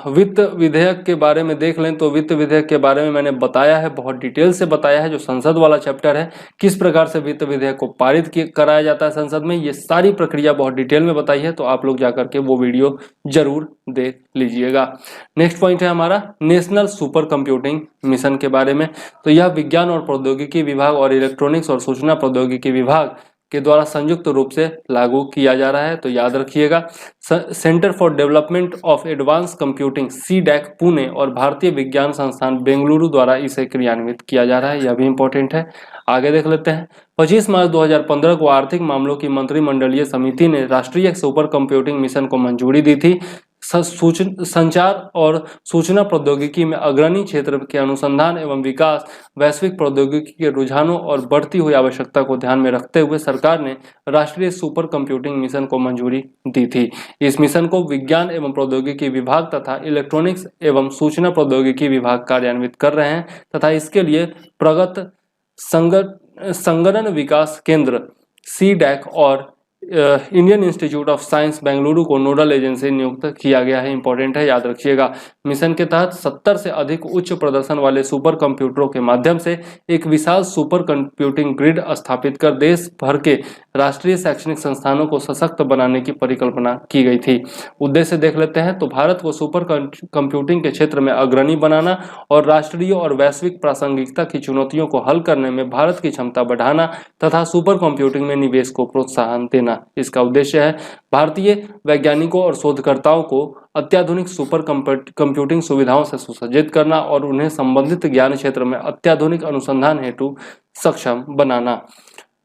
वित्त विधेयक के बारे में देख लें तो वित्त विधेयक के बारे में मैंने बताया है, बहुत डिटेल से बताया है। जो संसद वाला चैप्टर है, किस प्रकार से वित्त विधेयक को पारित कराया जाता है संसद में, ये सारी प्रक्रिया बहुत डिटेल में बताई है। तो आप लोग जाकर के वो वीडियो जरूर देख लीजिएगा। नेक्स्ट पॉइंट है हमारा नेशनल सुपर कंप्यूटिंग मिशन के बारे में। तो यह विज्ञान और प्रौद्योगिकी विभाग और इलेक्ट्रॉनिक्स और सूचना प्रौद्योगिकी विभाग के द्वारा संयुक्त रूप से लागू किया जा रहा है। तो याद रखिएगा, centre for development of advance computing CDAC Pune और भारतीय विज्ञान संस्थान बेंगलुरु द्वारा इसे क्रियान्वित किया जा रहा है। यह भी इंपॉर्टेंट है। आगे देख लेते हैं। 25 मार्च 2015 को आर्थिक मामलों की मंत्रिमंडलीय समिति ने राष्ट्रीय सुपर कंप्यूटिंग मिशन को मंजूरी दी थी। संचार और सूचना प्रौद्योगिकी में अग्रणी क्षेत्र के अनुसंधान एवं विकास, वैश्विक प्रौद्योगिकी के रुझानों और बढ़ती हुई आवश्यकता को ध्यान में रखते हुए सरकार ने राष्ट्रीय सुपर कंप्यूटिंग मिशन को मंजूरी दी थी। इस मिशन को विज्ञान एवं प्रौद्योगिकी विभाग तथा इलेक्ट्रॉनिक्स एवं सूचना प्रौद्योगिकी विभाग कार्यान्वित कर रहे हैं तथा इसके लिए प्रगत संगणन विकास केंद्र CDAC और Indian institute of science Bengaluru को नोडल एजेंसी नियुक्त किया गया है। इंपॉर्टेंट है, याद रखिएगा। मिशन के तहत 70 से अधिक उच्च प्रदर्शन वाले सुपर कंप्यूटरों के माध्यम से एक विशाल सुपर कंप्यूटिंग ग्रिड स्थापित कर देश भर के राष्ट्रीय शैक्षणिक संस्थानों को सशक्त बनाने की परिकल्पना की गई थी। उद्देश्य देख लेते हैं तो भारत को सुपर कंप्यूटिंग के क्षेत्र में अग्रणी बनाना और राष्ट्रीय और वैश्विक प्रासंगिकता की चुनौतियों को हल करने में भारत की क्षमता बढ़ाना तथा सुपर कंप्यूटिंग में निवेश को प्रोत्साहन देना इसका उद्देश्य है। भारतीय वैज्ञानिकों और शोधकर्ताओं को अत्याधुनिक सुपर कंप्यूटिंग सुविधाओं से सुसज्जित करना और उन्हें संबंधित ज्ञान क्षेत्र में अत्याधुनिक अनुसंधान हेतु सक्षम बनाना।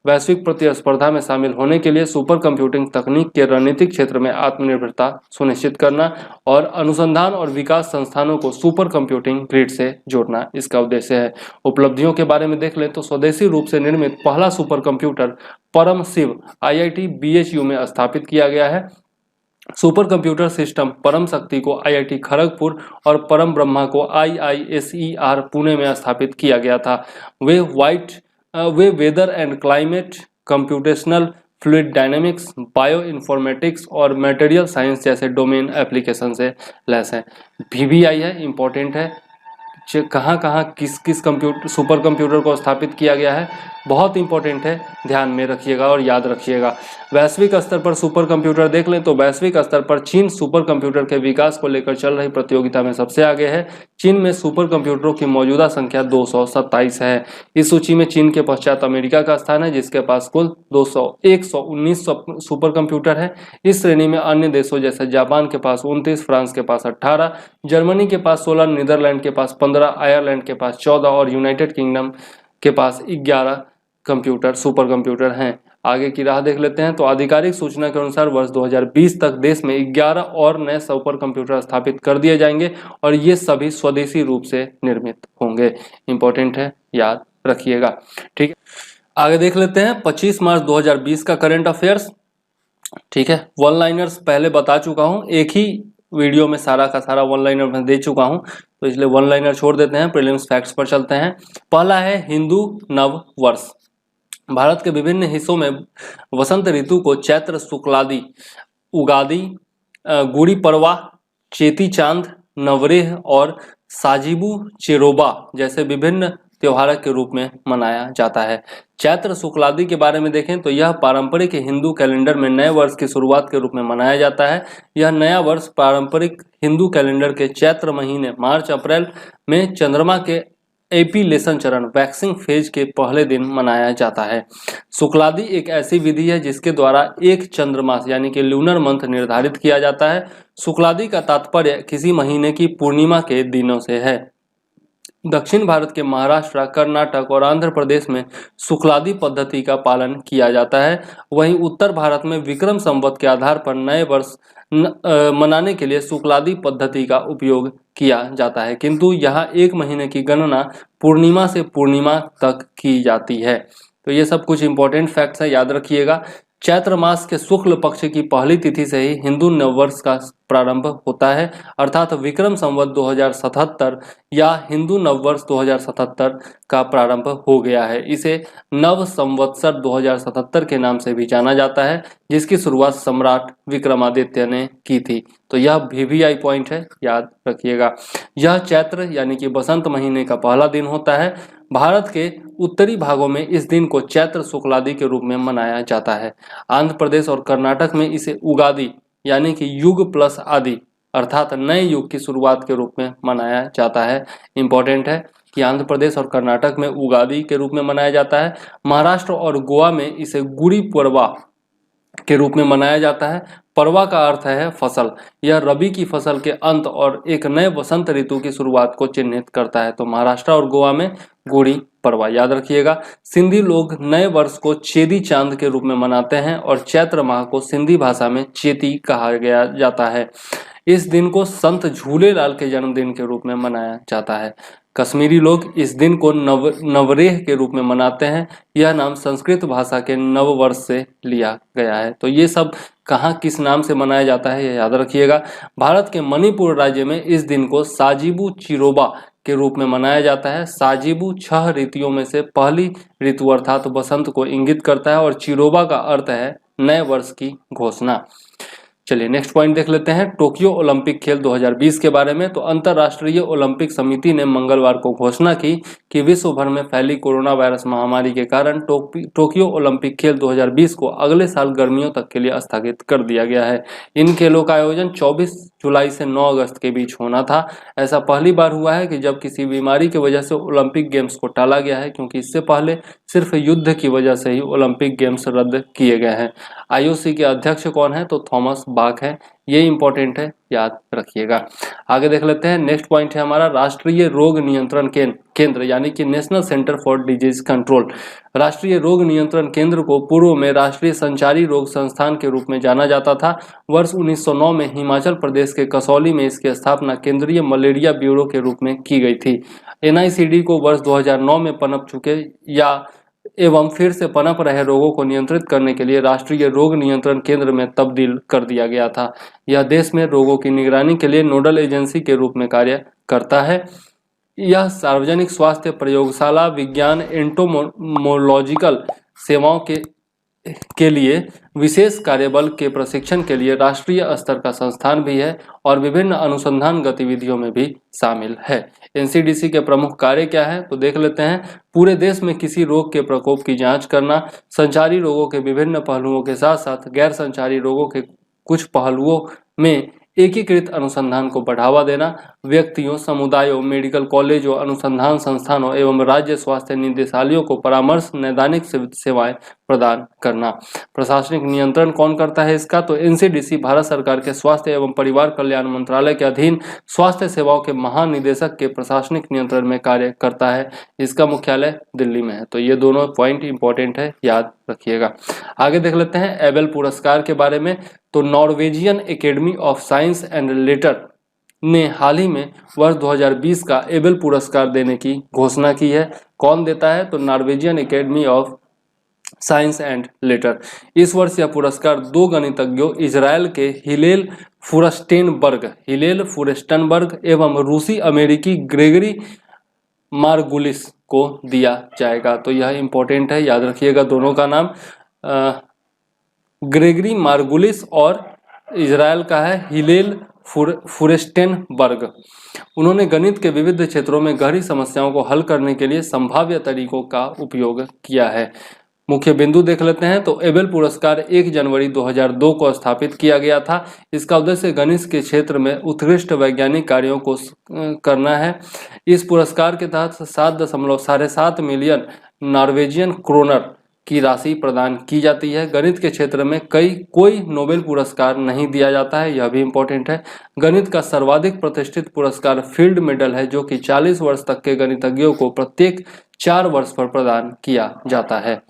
वैश्विक प्रतिस्पर्धा में शामिल होने के लिए सुपर कंप्यूटिंग तकनीक के रणनीतिक क्षेत्र में आत्मनिर्भरता सुनिश्चित करना और अनुसंधान और विकास संस्थानों को सुपर कंप्यूटिंग ग्रिड से जोड़ना इसका उद्देश्य है। उपलब्धियों के बारे में देख लें तो स्वदेशी रूप से निर्मित पहला सुपर कंप्यूटर परम शिव IIT BHU में स्थापित किया गया है। सुपर कंप्यूटर सिस्टम परम शक्ति को IIT खड़गपुर और परम ब्रह्मा को IISER पुणे में स्थापित किया गया था। वे weather and climate, computational fluid dynamics, bio informatics और मटेरियल साइंस जैसे डोमेन एप्लीकेशन से लैस हैं। VBI है, इंपॉर्टेंट है, कहाँ कहाँ किस किस सुपर कंप्यूटर को स्थापित किया गया है, बहुत इंपॉर्टेंट है, ध्यान में रखिएगा और याद रखिएगा। वैश्विक स्तर पर सुपर कंप्यूटर देख लें तो वैश्विक स्तर पर चीन सुपर कंप्यूटर के विकास को लेकर चल रही प्रतियोगिता में सबसे आगे है। चीन में सुपर कंप्यूटरों की मौजूदा संख्या 227 है। इस सूची में चीन के पश्चात अमेरिका का स्थान है जिसके पास कुल 119 सुपर कंप्यूटर है। इस श्रेणी में अन्य देशों जैसे जापान के पास 29, फ्रांस के पास 18, जर्मनी के पास 16, नीदरलैंड के पास 15, आयरलैंड के पास 14 और यूनाइटेड किंगडम के पास 11 सुपर कंप्यूटर हैं। आगे की राह देख लेते हैं तो आधिकारिक सूचना के अनुसार वर्ष 2020 तक देश में 11 और नए सुपर कंप्यूटर स्थापित कर दिए जाएंगे और ये सभी स्वदेशी रूप से निर्मित होंगे। इंपॉर्टेंट है, याद रखिएगा। ठीक है, आगे देख लेते हैं 25 मार्च 2020 का करंट अफेयर्स। ठीक है, वन लाइनर्स पहले बता चुका हूं, एक ही वीडियो में सारा का सारा वन लाइनर मैं दे चुका हूं तो इसलिए वन लाइनर छोड़ देते हैं, प्रीलिम्स फैक्ट्स पर चलते हैं। पहला है हिंदू नव वर्ष। भारत के विभिन्न हिस्सों में वसंत ऋतु को चैत्र शुक्लादि, उगादि, गुड़ी पड़वा, चेती चांद, नवरेह और साजिबू चेरोबा जैसे विभिन्न त्योहार के रूप में मनाया जाता है। चैत्र शुक्लादि के बारे में देखें तो यह पारंपरिक हिंदू कैलेंडर में नए वर्ष की शुरुआत के रूप में मनाया जाता है। यह नया वर्ष पारंपरिक हिंदू कैलेंडर के चैत्र महीने मार्च अप्रैल में चंद्रमा के एपिलेशन चरण वैक्सिंग फेज के पहले दिन मनाया जाता है। शुक्लादि एक ऐसी विधि है जिसके द्वारा एक चंद्रमास यानी कि लूनर मंथ निर्धारित किया जाता है। शुक्लादि का तात्पर्य किसी महीने की पूर्णिमा के दिनों से है। दक्षिण भारत के महाराष्ट्र, कर्नाटक और आंध्र प्रदेश में शुक्लादि पद्धति का पालन किया जाता है। वहीं उत्तर भारत में विक्रम संवत के आधार पर नए वर्ष मनाने के लिए शुक्लादि पद्धति का उपयोग किया जाता है, किंतु यहाँ एक महीने की गणना पूर्णिमा से पूर्णिमा तक की जाती है। तो ये सब कुछ इंपॉर्टेंट फैक्ट्स है, याद रखिएगा। चैत्र मास के शुक्ल पक्ष की पहली तिथि से ही हिंदू नववर्ष का प्रारंभ होता है, अर्थात विक्रम संवत 2077 या हिंदू नववर्ष 2077 का प्रारंभ हो गया है। इसे नव संवत्सर 2077 के नाम से भी जाना जाता है, जिसकी शुरुआत सम्राट विक्रमादित्य ने की थी। तो यह VBI पॉइंट है, याद रखिएगा। यह चैत्र यानी कि बसंत महीने का पहला दिन होता है। भारत के उत्तरी भागों में इस दिन को चैत्र शुक्लादि के रूप में मनाया जाता है। आंध्र प्रदेश और कर्नाटक में इसे उगादि यानी कि युग प्लस आदि अर्थात नए युग की शुरुआत के रूप में मनाया जाता है। इंपॉर्टेंट है कि आंध्र प्रदेश और कर्नाटक में उगादि के रूप में मनाया जाता है। महाराष्ट्र और गोवा में इसे गुड़ी पड़वा के रूप में मनाया जाता है। पड़वा का अर्थ है फसल। यह रबी की फसल के अंत और एक नए वसंत ऋतु की शुरुआत को चिन्हित करता है। तो महाराष्ट्र और गोवा में गुड़ी पड़वा, याद रखिएगा। सिंधी लोग नए वर्ष को चेदी चांद के रूप में मनाते हैं और चैत्र माह को सिंधी भाषा में चेती कहा गया जाता है। इस दिन को संत झूलेलाल के जन्मदिन के रूप में मनाया जाता है। कश्मीरी लोग इस दिन को नवरेह के रूप में मनाते हैं। यह नाम संस्कृत भाषा के नव वर्ष से लिया गया है। तो ये सब कहाँ किस नाम से मनाया जाता है ये याद रखिएगा। भारत के मणिपुर राज्य में इस दिन को साजिबू चिरोबा के रूप में मनाया जाता है। साजिबू 6 ऋतुओं में से पहली ऋतु अर्थात बसंत को इंगित करता है और चिरोबा का अर्थ है नए वर्ष की घोषणा। चलिए नेक्स्ट पॉइंट देख लेते हैं टोक्यो ओलंपिक खेल 2020 के बारे में। तो अंतर्राष्ट्रीय ओलंपिक समिति ने मंगलवार को घोषणा की कि विश्व भर में फैली कोरोना वायरस महामारी के कारण टोक्यो ओलंपिक खेल 2020 को अगले साल गर्मियों तक के लिए स्थगित कर दिया गया है। इन खेलों का आयोजन 24 जुलाई से 9 अगस्त के बीच होना था। ऐसा पहली बार हुआ है कि जब किसी बीमारी की वजह से ओलंपिक गेम्स को टाला गया है, क्योंकि इससे पहले सिर्फ युद्ध की वजह से ही ओलंपिक गेम्स रद्द किए गए हैं। आईओसी के अध्यक्ष कौन है? तो थॉमस बाक है। ये इंपॉर्टेंट है, याद रखिएगा। आगे देख लेते हैं। नेक्स्ट पॉइंट है हमारा राष्ट्रीय रोग नियंत्रण केंद्र यानी कि national centre for disease control. राष्ट्रीय रोग नियंत्रण केंद्र को पूर्व में राष्ट्रीय संचारी रोग संस्थान के रूप में जाना जाता था। वर्ष 1909 में हिमाचल प्रदेश के कसौली में इसकी स्थापना केंद्रीय मलेरिया ब्यूरो के रूप में की गई थी। एनआईसीडी को वर्ष 2009 में पनप चुके या एवं फिर से पनप रहे रोगों को नियंत्रित करने के लिए राष्ट्रीय रोग नियंत्रण केंद्र में तब्दील कर दिया गया था। यह देश में रोगों की निगरानी के लिए नोडल एजेंसी के रूप में कार्य करता है। यह सार्वजनिक स्वास्थ्य प्रयोगशाला, विज्ञान, एंटोमोलॉजिकल सेवाओं के लिए विशेष कार्यबल के प्रशिक्षण के लिए राष्ट्रीय स्तर का संस्थान भी है और विभिन्न अनुसंधान गतिविधियों में भी शामिल है। एनसीडीसी के प्रमुख कार्य क्या है? तो देख लेते हैं। पूरे देश में किसी रोग के प्रकोप की जांच करना, संचारी रोगों के विभिन्न पहलुओं के साथ साथ गैर संचारी रोगों के कुछ पहलुओं में एकीकृत अनुसंधान को बढ़ावा देना, व्यक्तियों, समुदायों, मेडिकल कॉलेजों, अनुसंधान संस्थानों एवं राज्य स्वास्थ्य निदेशालयों को परामर्श नैदानिक सेवाएं प्रदान करना। प्रशासनिक नियंत्रण कौन करता है इसका? तो एनसीडीसी भारत सरकार के स्वास्थ्य एवं परिवार कल्याण मंत्रालय के अधीन स्वास्थ्य सेवाओं के महानिदेशक के प्रशासनिक नियंत्रण में कार्य करता है। इसका मुख्यालय दिल्ली में है। तो ये दोनों पॉइंट इंपॉर्टेंट है, याद रखिएगा। आगे देख लेते हैं एबेल पुरस्कार के बारे में। तो Norwegian academy of science and later ने हाल ही में वर्ष 2020 का एबेल पुरस्कार देने की घोषणा की है। कौन देता है? तो Norwegian academy of science and later. इस वर्ष यह पुरस्कार 2 गणितज्ञों इजराइल के हिलेल फुरेस्टनबर्ग एवं रूसी अमेरिकी ग्रेगरी मार्गुलिस को दिया जाएगा। तो यह इंपॉर्टेंट है, याद रखिएगा दोनों का नाम। ग्रेगरी मार्गुलिस और इजराइल का है हिलेल फुरेस्टेनबर्ग। उन्होंने गणित के विविध क्षेत्रों में गहरी समस्याओं को हल करने के लिए संभाव्य तरीकों का उपयोग किया है। मुख्य बिंदु देख लेते हैं। तो एबेल पुरस्कार 1 जनवरी 2002 को स्थापित किया गया था। इसका उद्देश्य गणित के क्षेत्र में उत्कृष्ट वैज्ञानिक कार्यों को करना है। इस पुरस्कार के तहत 7.7 मिलियन नॉर्वेजियन क्रोनर की राशि प्रदान की जाती है। गणित के क्षेत्र में कोई नोबेल पुरस्कार नहीं दिया जाता है, यह भी इंपॉर्टेंट है। गणित का सर्वाधिक प्रतिष्ठित पुरस्कार फील्ड मेडल है, जो कि 40 वर्ष तक के गणितज्ञों को प्रत्येक 4 वर्ष पर प्रदान किया जाता है।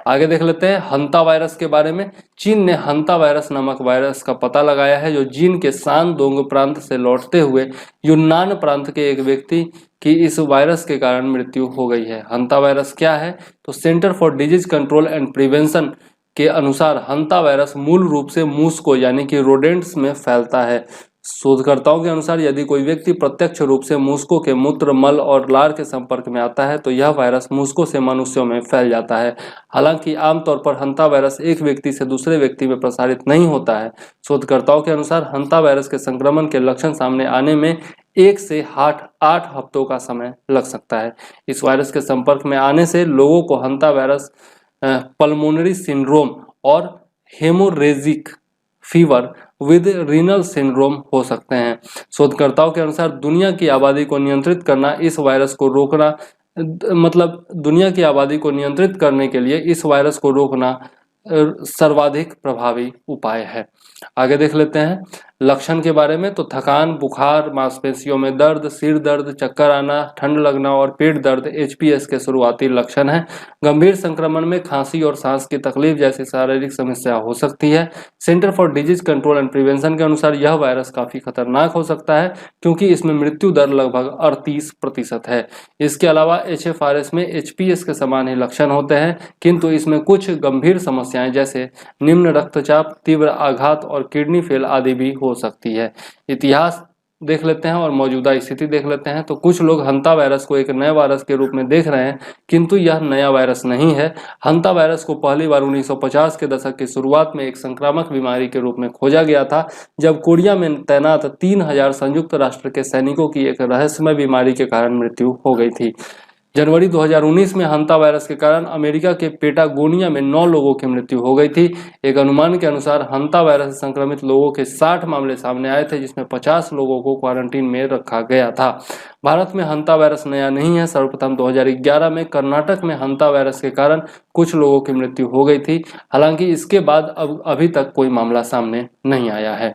आगे देख लेते हैं हंता वायरस के बारे में। चीन ने हंता वायरस नामक वायरस का पता लगाया है, जो चीन के शानडोंग प्रांत से लौटते हुए यूनान प्रांत के एक व्यक्ति की इस वायरस के कारण मृत्यु हो गई है। हंता वायरस क्या है? तो centre for disease control and prevention के अनुसार हंता वायरस मूल रूप से मूस को यानी कि रोडेंट्स में फैलता है। शोधकर्ताओं के अनुसार यदि कोई व्यक्ति प्रत्यक्ष रूप से मूसकों के मूत्र, मल और लार के संपर्क में आता है तो यह वायरस मूसकों से मनुष्यों में फैल जाता है। हालांकि आमतौर पर हंता वायरस एक व्यक्ति से दूसरे व्यक्ति में प्रसारित नहीं होता है। शोधकर्ताओं के अनुसार हंता वायरस के संक्रमण के लक्षण सामने आने में 1 से 8 हफ्तों का समय लग सकता है। इस वायरस के संपर्क में आने से लोगों को हंता वायरस, पल्मोनरी सिंड्रोम और haemorrhagic fever with renal syndrome हो सकते हैं। शोधकर्ताओं के अनुसार दुनिया की आबादी को नियंत्रित करना इस वायरस को रोकना दुनिया की आबादी को नियंत्रित करने के लिए इस वायरस को रोकना सर्वाधिक प्रभावी उपाय है। आगे देख लेते हैं लक्षण के बारे में, तो थकान, बुखार, मांसपेशियों में दर्द, सिर दर्द, चक्कर आना, ठंड लगना और पेट दर्द एचपीएस के शुरुआती लक्षण हैं। गंभीर संक्रमण में खांसी और सांस की तकलीफ जैसी शारीरिक समस्या हो सकती है। Centre for disease control and prevention के अनुसार यह वायरस काफी खतरनाक हो सकता है क्योंकि इसमें मृत्यु दर लगभग 38% है। इसके अलावा एचएफआरएस में एचपीएस के समान ही लक्षण होते हैं, किंतु इसमें कुछ गंभीर समस्याएं जैसे निम्न रक्तचाप, तीव्र आघात और किडनी फेल आदि भी हो सकती है। इतिहास देख लेते हैं और मौजूदा स्थिति देख लेते हैं। तो कुछ लोग हंता वायरस को एक नए वायरस के रूप में देख रहे हैं, किंतु यह नया वायरस नहीं है। हंता वायरस को पहली बार 1950 के दशक की शुरुआत में एक संक्रामक बीमारी के रूप में खोजा गया था, जब कोरिया में तैनात 3000 संयुक्त राष्ट्र के सैनिकों की एक रहस्यमय बीमारी के कारण मृत्यु हो गई थी। जनवरी 2019 में हंता वायरस के कारण अमेरिका के पेटागोनिया में 9 लोगों की मृत्यु हो गई थी। एक अनुमान के अनुसार हंता वायरस से संक्रमित लोगों के 60 मामले सामने आए थे, जिसमें 50 लोगों को क्वारंटीन में रखा गया था। भारत में हंता वायरस नया नहीं है। सर्वप्रथम 2011 में कर्नाटक में हंता वायरस के कारण कुछ लोगों की मृत्यु हो गई थी। हालांकि इसके बाद अभी तक कोई मामला सामने नहीं आया है।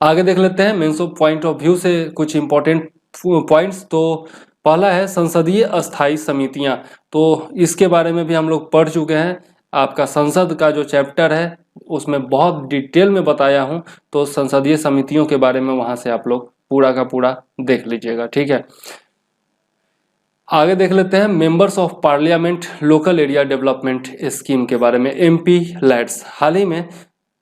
आगे देख लेते हैं मेंस पॉइंट ऑफ व्यू से कुछ इंपॉर्टेंट पॉइंट्स। तो पहला है संसदीय अस्थायी समितियां। तो इसके बारे में भी हम लोग पढ़ चुके हैं। आपका संसद का जो चैप्टर है उसमें बहुत डिटेल में बताया हूं, तो संसदीय समितियों के बारे में वहां से आप लोग पूरा का पूरा देख लीजिएगा, ठीक है। आगे देख लेते हैं members of parliament local area development scheme के बारे में, एमपी लैड्स। हाल ही में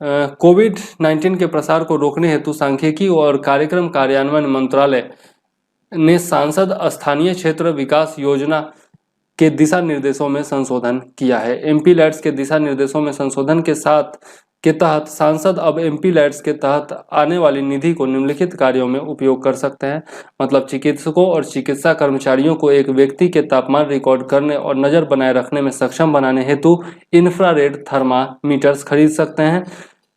कोविड-19 के प्रसार को रोकने हेतु सांख्यिकी और कार्यक्रम कार्यान्वयन मंत्रालय ने सांसद स्थानीय क्षेत्र विकास योजना के दिशा निर्देशों में संशोधन किया है। एमपी लैड्स के दिशा निर्देशों में संशोधन के तहत सांसद अब एमपी लैड्स के तहत आने वाली निधि को निम्नलिखित कार्यों में उपयोग कर सकते हैं। मतलब चिकित्सकों और चिकित्सा कर्मचारियों को एक व्यक्ति के तापमान रिकॉर्ड करने और नजर बनाए रखने में सक्षम बनाने हेतु इंफ्रारेड थर्मामीटर्स खरीद सकते हैं।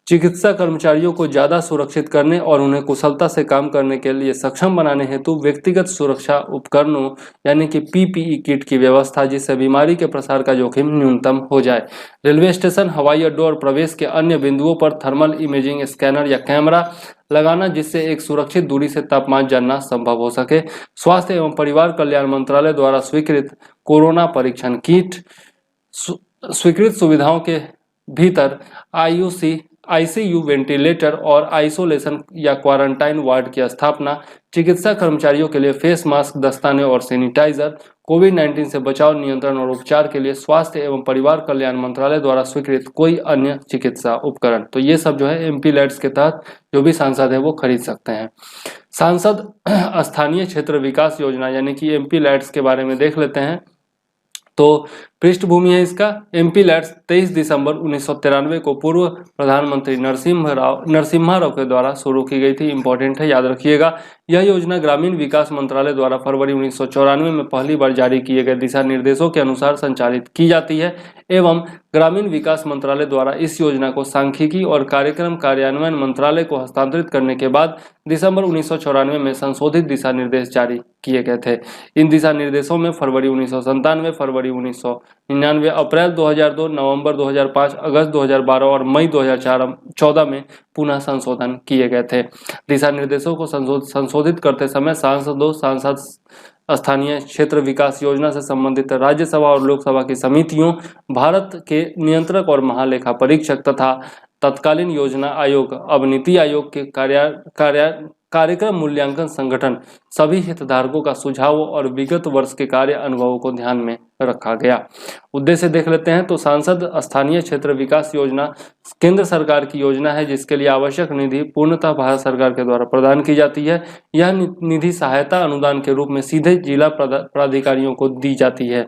चिकित्सा कर्मचारियों को ज्यादा सुरक्षित करने और उन्हें कुशलता से काम करने के लिए सक्षम बनाने हेतु व्यक्तिगत सुरक्षा उपकरणों यानी कि पीपीई किट की व्यवस्था, जिससे बीमारी के प्रसार का जोखिम न्यूनतम हो जाए। रेलवे स्टेशन, हवाई अड्डों और प्रवेश के अन्य बिंदुओं पर थर्मल इमेजिंग स्कैनर या कैमरा लगाना, जिससे एक सुरक्षित दूरी से तापमान जानना संभव हो सके। स्वास्थ्य एवं परिवार कल्याण मंत्रालय द्वारा स्वीकृत कोरोना परीक्षण किट, स्वीकृत सुविधाओं के भीतर आईसीयू वेंटिलेटर और आइसोलेशन या क्वारंटाइन वार्ड की स्थापना, चिकित्सा कर्मचारियों के लिए फेस मास्क, दस्ताने और सैनिटाइजर, कोविड-19 से बचाव, नियंत्रण और उपचार के लिए स्वास्थ्य एवं परिवार कल्याण मंत्रालय द्वारा स्वीकृत कोई अन्य चिकित्सा उपकरण। तो ये सब जो है एमपी लैड्स के तहत जो भी सांसद है वो खरीद सकते हैं। सांसद स्थानीय क्षेत्र विकास योजना यानी कि एमपी लैड्स के बारे में देख लेते हैं। तो पृष्ठभूमि है इसका। एमपी लैड्स 23 दिसंबर 1993 को पूर्व प्रधानमंत्री नरसिम्हा राव के द्वारा शुरू की गई थी। इंपॉर्टेंट है, याद रखिएगा। यह योजना ग्रामीण विकास मंत्रालय द्वारा फरवरी 1994 में पहली बार जारी किए गए दिशा निर्देशों के अनुसार संचालित की जाती है एवं ग्रामीण विकास मंत्रालय द्वारा इस योजना को सांख्यिकी और कार्यक्रम कार्यान्वयन मंत्रालय को हस्तांतरित करने के बाद दिसंबर 1994 में संशोधित दिशा निर्देश जारी किए गए थे। इन दिशा निर्देशों में फरवरी 1997, फरवरी 1999, अप्रैल 2002, नवंबर 2005, अगस्त 2012 और मई 2014 में पुनः संशोधन किए गए थे। दिशा निर्देशों को संशोधित करते समय सांसद स्थानीय क्षेत्र विकास योजना से संबंधित राज्यसभा और लोकसभा की समितियों, भारत के नियंत्रक और महालेखा परीक्षक तथा तत्कालीन योजना आयोग, अब नीति आयोग के कार्यक्रम मूल्यांकन संगठन, सभी हितधारकों का सुझाव और विगत वर्ष के कार्य अनुभवों को ध्यान में रखा गया। उद्देश्य देख लेते हैं। तो सांसद स्थानीय क्षेत्र विकास योजना केंद्र सरकार की योजना है जिसके लिए आवश्यक निधि पूर्णतः भारत सरकार के द्वारा प्रदान की जाती है। यह निधि सहायता अनुदान के रूप में सीधे जिला प्राधिकारियों को दी जाती है।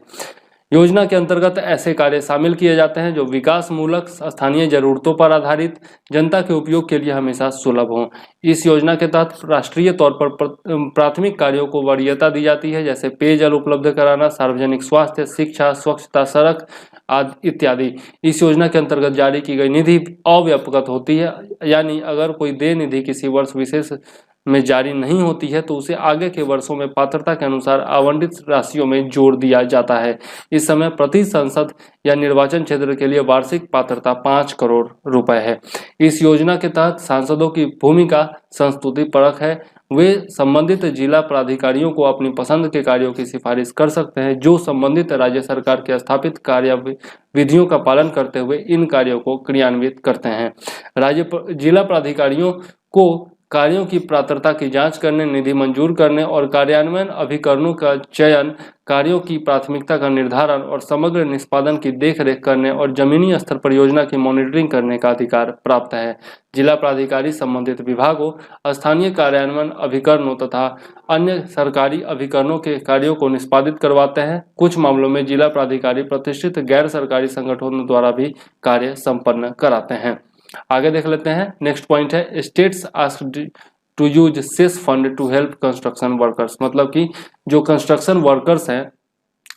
योजना के अंतर्गत ऐसे कार्य शामिल किए जाते हैं जो विकास मूलक, स्थानीय जरूरतों पर आधारित, जनता के उपयोग के लिए हमेशा सुलभ हों। इस योजना के तहत राष्ट्रीय तौर पर प्राथमिक कार्यों को वरीयता दी जाती है, जैसे पेयजल उपलब्ध कराना, सार्वजनिक स्वास्थ्य, शिक्षा, स्वच्छता, सड़क आदि इत्यादि। इस योजना के अंतर्गत जारी की गई निधि अव्यापक होती है, यानी अगर कोई देय निधि किसी वर्ष विशेष में जारी नहीं होती है तो उसे आगे के वर्षों में पात्रता के अनुसार आवंटित राशियों में जोड़ दिया जाता है। इस समय प्रति संसद या निर्वाचन क्षेत्र के लिए वार्षिक पात्रता 5 करोड़ रुपए है। इस योजना के तहत सांसदों की भूमिका संस्तुति परक है। वे संबंधित जिला प्राधिकारियों को अपनी पसंद के कार्यों की सिफारिश कर सकते हैं जो संबंधित राज्य सरकार के स्थापित कार्य विधियों का पालन करते हुए इन कार्यों को क्रियान्वित करते हैं। जिला प्राधिकारियों को कार्यों की पात्रता की जांच करने, निधि मंजूर करने और कार्यान्वयन अभिकरणों का चयन, कार्यों की प्राथमिकता का निर्धारण और समग्र निष्पादन की देखरेख करने और जमीनी स्तर पर योजना की मॉनिटरिंग करने का अधिकार प्राप्त है। जिला प्राधिकारी संबंधित विभागों, स्थानीय कार्यान्वयन अभिकरणों तथा अन्य सरकारी अभिकरणों के कार्यों को निष्पादित करवाते हैं। कुछ मामलों में जिला प्राधिकारी प्रतिष्ठित गैर सरकारी संगठनों द्वारा भी कार्य संपन्न कराते हैं। आगे देख लेते हैं। नेक्स्ट पॉइंट है states asked to use cess fund to help construction workers. मतलब कि जो कंस्ट्रक्शन वर्कर्स हैं,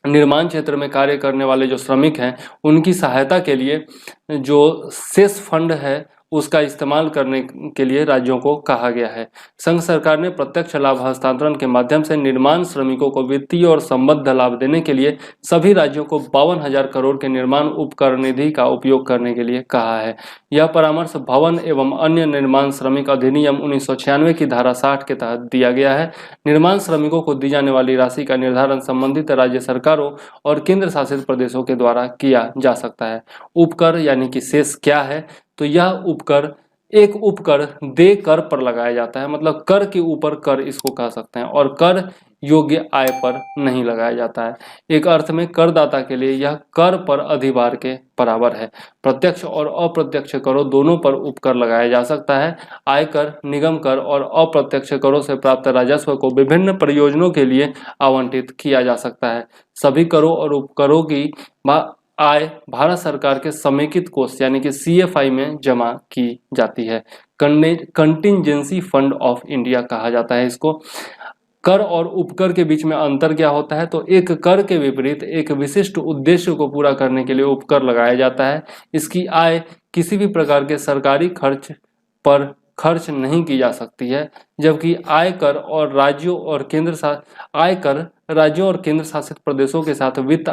निर्माण क्षेत्र में कार्य करने वाले जो श्रमिक हैं, उनकी सहायता के लिए जो सेस फंड है उसका इस्तेमाल करने के लिए राज्यों को कहा गया है। संघ सरकार ने प्रत्यक्ष लाभ हस्तांतरण के माध्यम से निर्माण श्रमिकों को वित्तीय और संबद्ध लाभ देने के लिए सभी राज्यों को 52,000 करोड़ के निर्माण उपकरण निधि का उपयोग करने के लिए कहा है। यह परामर्श भवन एवं अन्य निर्माण श्रमिक अधिनियम 1996 की धारा 60 के तहत दिया गया है। निर्माण श्रमिकों को दी जाने वाली राशि का निर्धारण संबंधित राज्य सरकारों और केंद्र शासित प्रदेशों के द्वारा किया जा सकता है। उपकर यानी कि सेस क्या है? तो यह उपकर एक उपकर देय कर पर लगाया जाता है, मतलब कर के ऊपर कर इसको कह सकते हैं, और कर योग्य आय पर नहीं लगाया जाता है। एक अर्थ में करदाता के लिए यह कर पर अधिभार के बराबर है। प्रत्यक्ष और अप्रत्यक्ष करों दोनों पर उपकर लगाया जा सकता है। आयकर, निगम कर और अप्रत्यक्ष करों से प्राप्त राजस्व को विभिन्न प्रयोजनों के लिए आवंटित किया जा सकता है। सभी करों और उपकरों की आय भारत सरकार के समेकित कोष यानी कि CFI में जमा की जाती है। कंटिजेंसी फंड ऑफ इंडिया कहा जाता है इसको। कर और उपकर के बीच में अंतर क्या होता है? तो एक कर के विपरीत एक विशिष्ट उद्देश्य को पूरा करने के लिए उपकर लगाया जाता है। इसकी आय किसी भी प्रकार के सरकारी खर्च पर खर्च नहीं की जा सकती है, जबकि आयकर राज्यों और केंद्र शासित प्रदेशों के साथ वित्त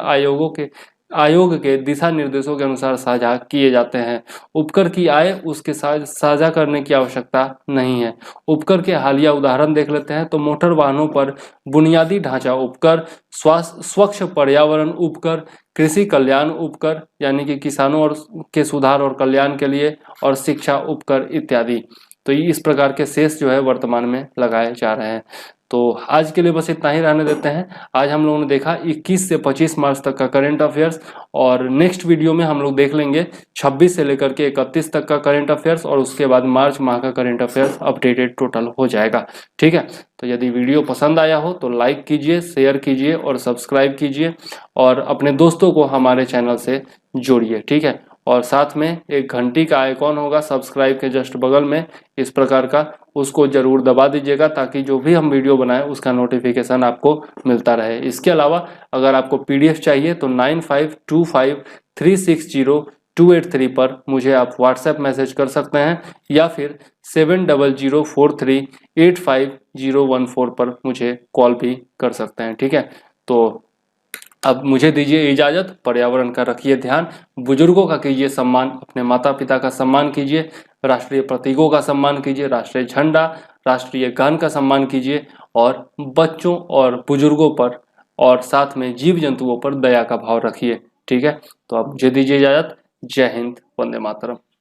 आयोग के दिशा निर्देशों के अनुसार साझा किए जाते हैं। उपकर की आय उसके साथ साझा करने की आवश्यकता नहीं है। उपकर के हालिया उदाहरण देख लेते हैं। तो मोटर वाहनों पर बुनियादी ढांचा उपकर, स्वच्छ पर्यावरण उपकर, कृषि कल्याण उपकर यानी कि किसानों और के सुधार और कल्याण के लिए, और शिक्षा उपकर इत्यादि। तो इस प्रकार के शेष जो है वर्तमान में लगाए जा रहे हैं। तो आज के लिए बस इतना ही रहने देते हैं। आज हम लोगों ने देखा 21 से 25 मार्च तक का करंट अफेयर्स, और नेक्स्ट वीडियो में हम लोग देख लेंगे 26 से लेकर के 31 तक का करंट अफेयर्स, और उसके बाद मार्च माह का करंट अफेयर्स अपडेटेड टोटल हो जाएगा। ठीक है, तो यदि वीडियो पसंद आया हो तो लाइक कीजिए, शेयर कीजिए और सब्सक्राइब कीजिए, और अपने दोस्तों को हमारे चैनल से जोड़िए। ठीक है, और साथ में एक घंटी का आइकॉन होगा सब्सक्राइब के जस्ट बगल में इस प्रकार का, उसको जरूर दबा दीजिएगा ताकि जो भी हम वीडियो बनाएं उसका नोटिफिकेशन आपको मिलता रहे। इसके अलावा अगर आपको PDF चाहिए तो 9525360283 पर मुझे आप व्हाट्सएप मैसेज कर सकते हैं, या फिर 7004385014 पर मुझे कॉल भी कर सकते हैं। ठीक है, तो अब मुझे दीजिए इजाजत। पर्यावरण का रखिए ध्यान, बुजुर्गों का कीजिए सम्मान, अपने माता पिता का सम्मान कीजिए, राष्ट्रीय प्रतीकों का सम्मान कीजिए, राष्ट्रीय झंडा, राष्ट्रीय गान का सम्मान कीजिए, और बच्चों और बुजुर्गों पर और साथ में जीव जंतुओं पर दया का भाव रखिए। ठीक है, तो अब मुझे दीजिए इजाजत। जय हिंद, वंदे मातरम।